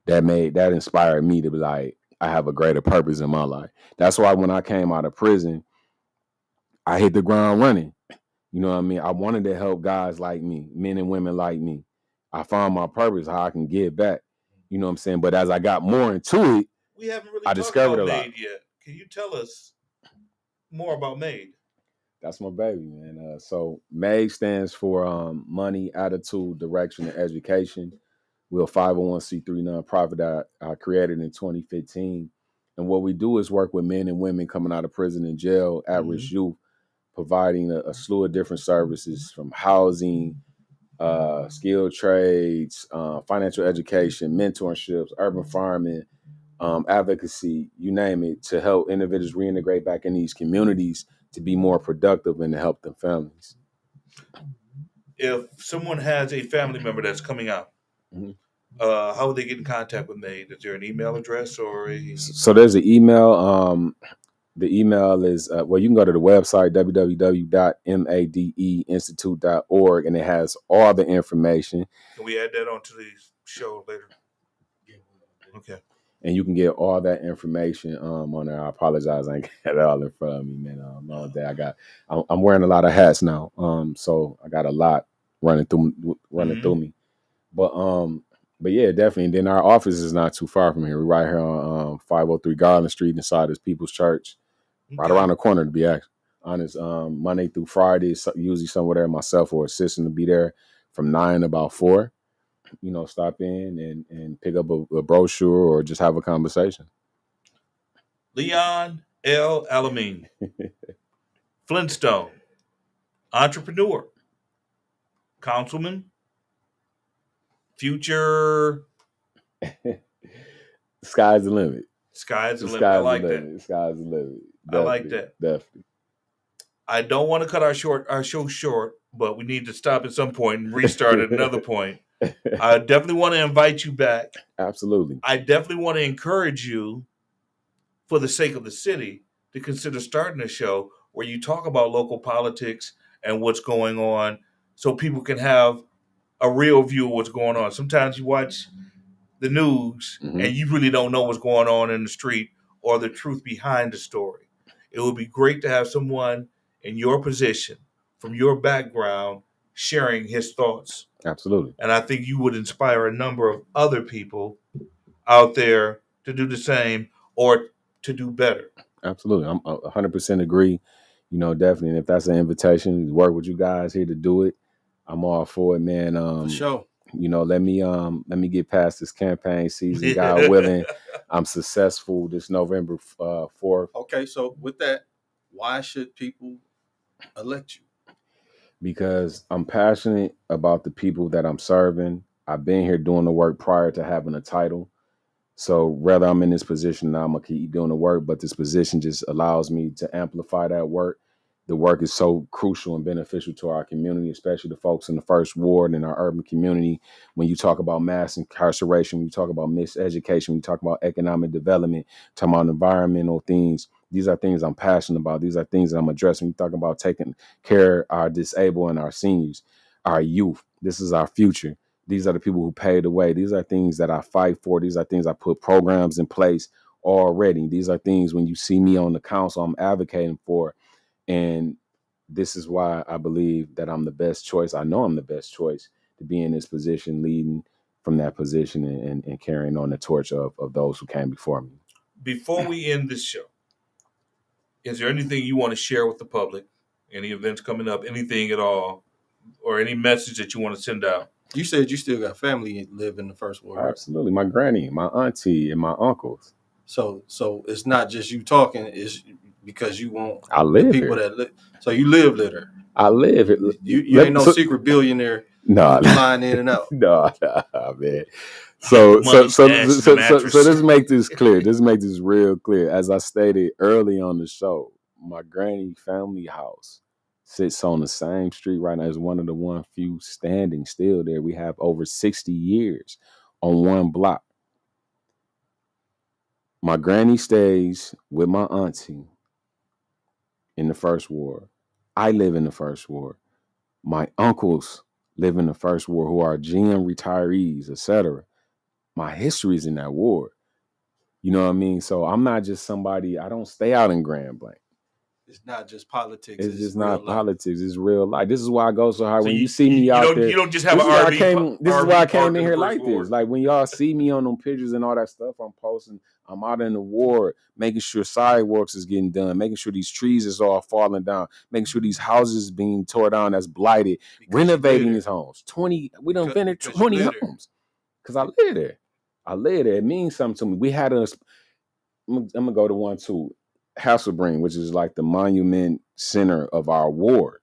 that inspired me to be like, I have a greater purpose in my life. That's why when I came out of prison, I hit the ground running. You know what I mean? I wanted to help guys like me, men and women like me. I found my purpose, how I can give back. You know what I'm saying? But as I got more into it, we haven't really I talked discovered about a lot. MAID yet. Can you tell us more about MAID? That's my baby, man. So MAID stands for Money, Attitude, Direction, and Education. We're a 501c3 nonprofit that I created in 2015. And what we do is work with men and women coming out of prison and jail, at-risk youth, providing a slew of different services from housing, skilled trades, financial education, mentorships, urban farming, advocacy, you name it, to help individuals reintegrate back in these communities to be more productive and to help their families. If someone has a family member that's coming out, how would they get in contact with MAID? Is there an email address or a? So there's an email. The email is, you can go to the website, www.madeinstitute.org, and it has all the information. Can we add that onto the show later? Okay. And you can get all that information on there. I apologize, I ain't got it all in front of me, man. All day I'm wearing a lot of hats now, so I got a lot running through me. But yeah, definitely. And then our office is not too far from here. We're right here on 503 Garland Street inside this People's Church, right around the corner, to be honest. Monday through Friday, usually somewhere there myself or assistant to be there from 9 to about 4. Stop in and pick up a brochure or just have a conversation. Leon El Alamin, Flintstone, entrepreneur, councilman, future. Sky's the limit. Sky's the The limit. I sky's the like that. limit. Sky's the limit. I like Definitely. that. Definitely. I don't want to cut our show short, but we need to stop at some point and restart at another point. I definitely want to invite you back. Absolutely. I definitely want to encourage you, for the sake of the city, to consider starting a show where you talk about local politics and what's going on so people can have a real view of what's going on. Sometimes you watch the news and you really don't know what's going on in the street or the truth behind the story. It would be great to have someone in your position, from your background, sharing his thoughts. Absolutely. And I think you would inspire a number of other people out there to do the same or to do better. Absolutely. I'm 100% agree. Definitely. And if that's an invitation to work with you guys here to do it, I'm all for it, man. For sure. Let me get past this campaign season. God willing, I'm successful this November 4th. Okay, so with that, why should people elect you? Because I'm passionate about the people that I'm serving. I've been here doing the work prior to having a title. So whether I'm in this position now, I'm gonna keep doing the work, but this position just allows me to amplify that work. The work is so crucial and beneficial to our community, especially the folks in the first ward and our urban community. When you talk about mass incarceration, when you talk about miseducation, when you talk about economic development, talking about environmental things, these are things I'm passionate about. These are things that I'm addressing. You talk about taking care of our disabled and our seniors, our youth. This is our future. These are the people who paved the way. These are things that I fight for. These are things I put programs in place already. These are things when you see me on the council, I'm advocating for. And this is why I believe that I'm the best choice. I know I'm the best choice to be in this position, leading from that position and carrying on the torch of those who came before me. Before we end this show, is there anything you want to share with the public? Any events coming up, anything at all, or any message that you want to send out? You said you still got family live in the first ward. Right? Absolutely. My granny, my auntie, and my uncles. So it's not just you talking, it's because you want I live the people here. that live. So you live there. I live it. You ain't no secret billionaire. No, flying in and out. No, man. So let's make this clear. Let's make this real clear. As I stated early on the show, my granny family house sits on the same street right now as one of the one few standing still there. We have over 60 years on one block. My granny stays with my auntie in the first ward. I live in the first ward. My uncles live in the first ward who are GM retirees, etc. My history is in that ward. You know what I mean? So I'm not just somebody, I don't stay out in Grand Blanc. It's not just politics. It's just not politics. It's real life. This is why I go so hard. So when you see me out there, you don't just have an RV. This is why I came in here like ward. this. Like when y'all see me on them pictures and all that stuff I'm posting, I'm out in the ward, making sure sidewalks is getting done, making sure these trees is all falling down, making sure these houses being tore down that's blighted, renovating these homes. We done finished 20 homes. Because I live there. I live there. It means something to me. We had I'm gonna go to one too. Hasselbreen, which is like the monument center of our ward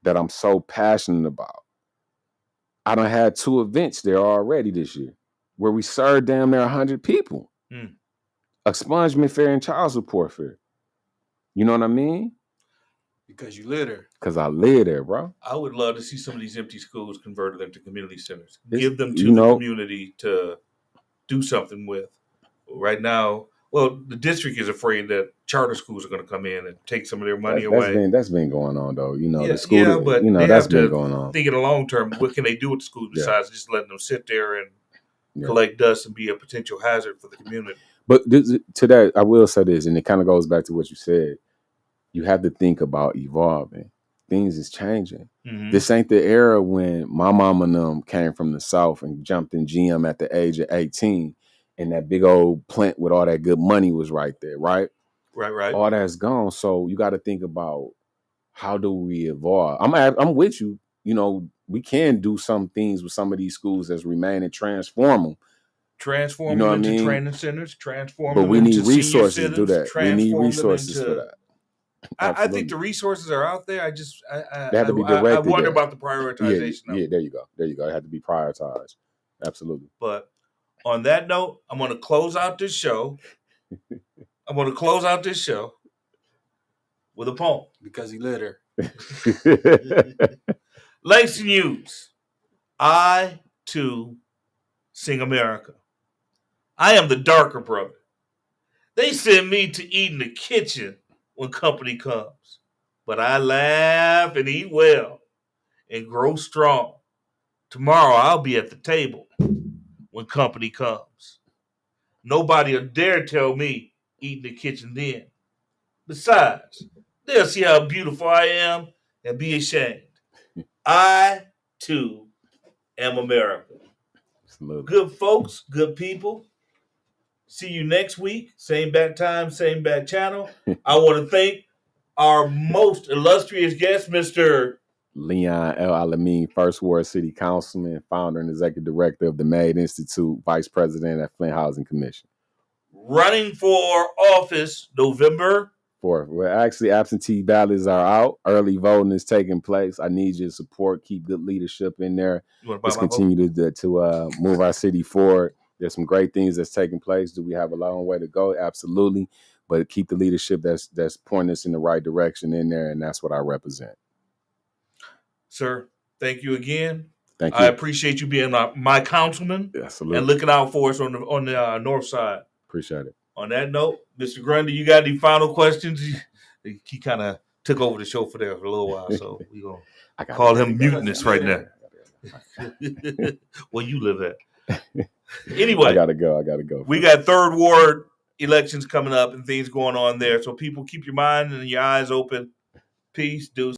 that I'm so passionate about. I done had 2 events there already this year where we served damn near 100 people. Expungement fair and child support fair. You know what I mean? Because you live there. Because I live there, bro. I would love to see some of these empty schools converted into community centers. Give them to the community to do something with. Right now, well, the district is afraid that charter schools are going to come in and take some of their money away. That's been going on, though. The school, but that's been going on. Think in the long term, what can they do with the schools besides just letting them sit there and collect dust and be a potential hazard for the community? But to that, I will say this, and it kind of goes back to what you said. You have to think about evolving. Things is changing. Mm-hmm. This ain't the era when my mom and them came from the South and jumped in GM at the age of 18. And that big old plant with all that good money was right there, right? Right. All that's gone. So you got to think about how do we evolve? I'm with you. We can do some things with some of these schools that's remain and transform them. Transform You know them what I into mean? training centers, transform But them we need into senior resources to do citizens, that. We need transform them resources into. for that. I think Absolutely. the resources are out there. They have to be I directed wonder there. about the Yeah, prioritization of yeah. it. There you go. There you go. It had to be prioritized. Absolutely. But on that note, I'm going to close out this show. I'm going to close out this show with a poem. Because he lit her. Langston Hughes, I, too, sing America. I am the darker brother. They send me to eat in the kitchen when company comes. But I laugh and eat well and grow strong. Tomorrow I'll be at the table when company comes. Nobody will dare tell me eat in the kitchen then. Besides, they'll see how beautiful I am and be ashamed. I, too, am America. Absolutely. Good folks, good people. See you next week. Same bad time, same bad channel. I want to thank our most illustrious guest, Mr. Leon El Alamin, First Ward City Councilman, founder and executive director of the MADE Institute, vice president at Flint Housing Commission. Running for office November 4th. Well, actually, absentee ballots are out. Early voting is taking place. I need your support. Keep good leadership in there. Let's continue to move our city forward. There's some great things that's taking place. Do we have a long way to go? Absolutely. But keep the leadership that's pointing us in the right direction in there, and that's what I represent. Sir, thank you again. Thank you. I appreciate you being my councilman. Absolutely. And looking out for us on the north side. Appreciate it. On that note, Mr. Grundy, you got any final questions? He kind of took over the show for a little while, so we're going to call him mutinous right now. Where you live at. Anyway. I got to go. We got third ward elections coming up and things going on there. So people keep your mind and your eyes open. Peace. Deuce.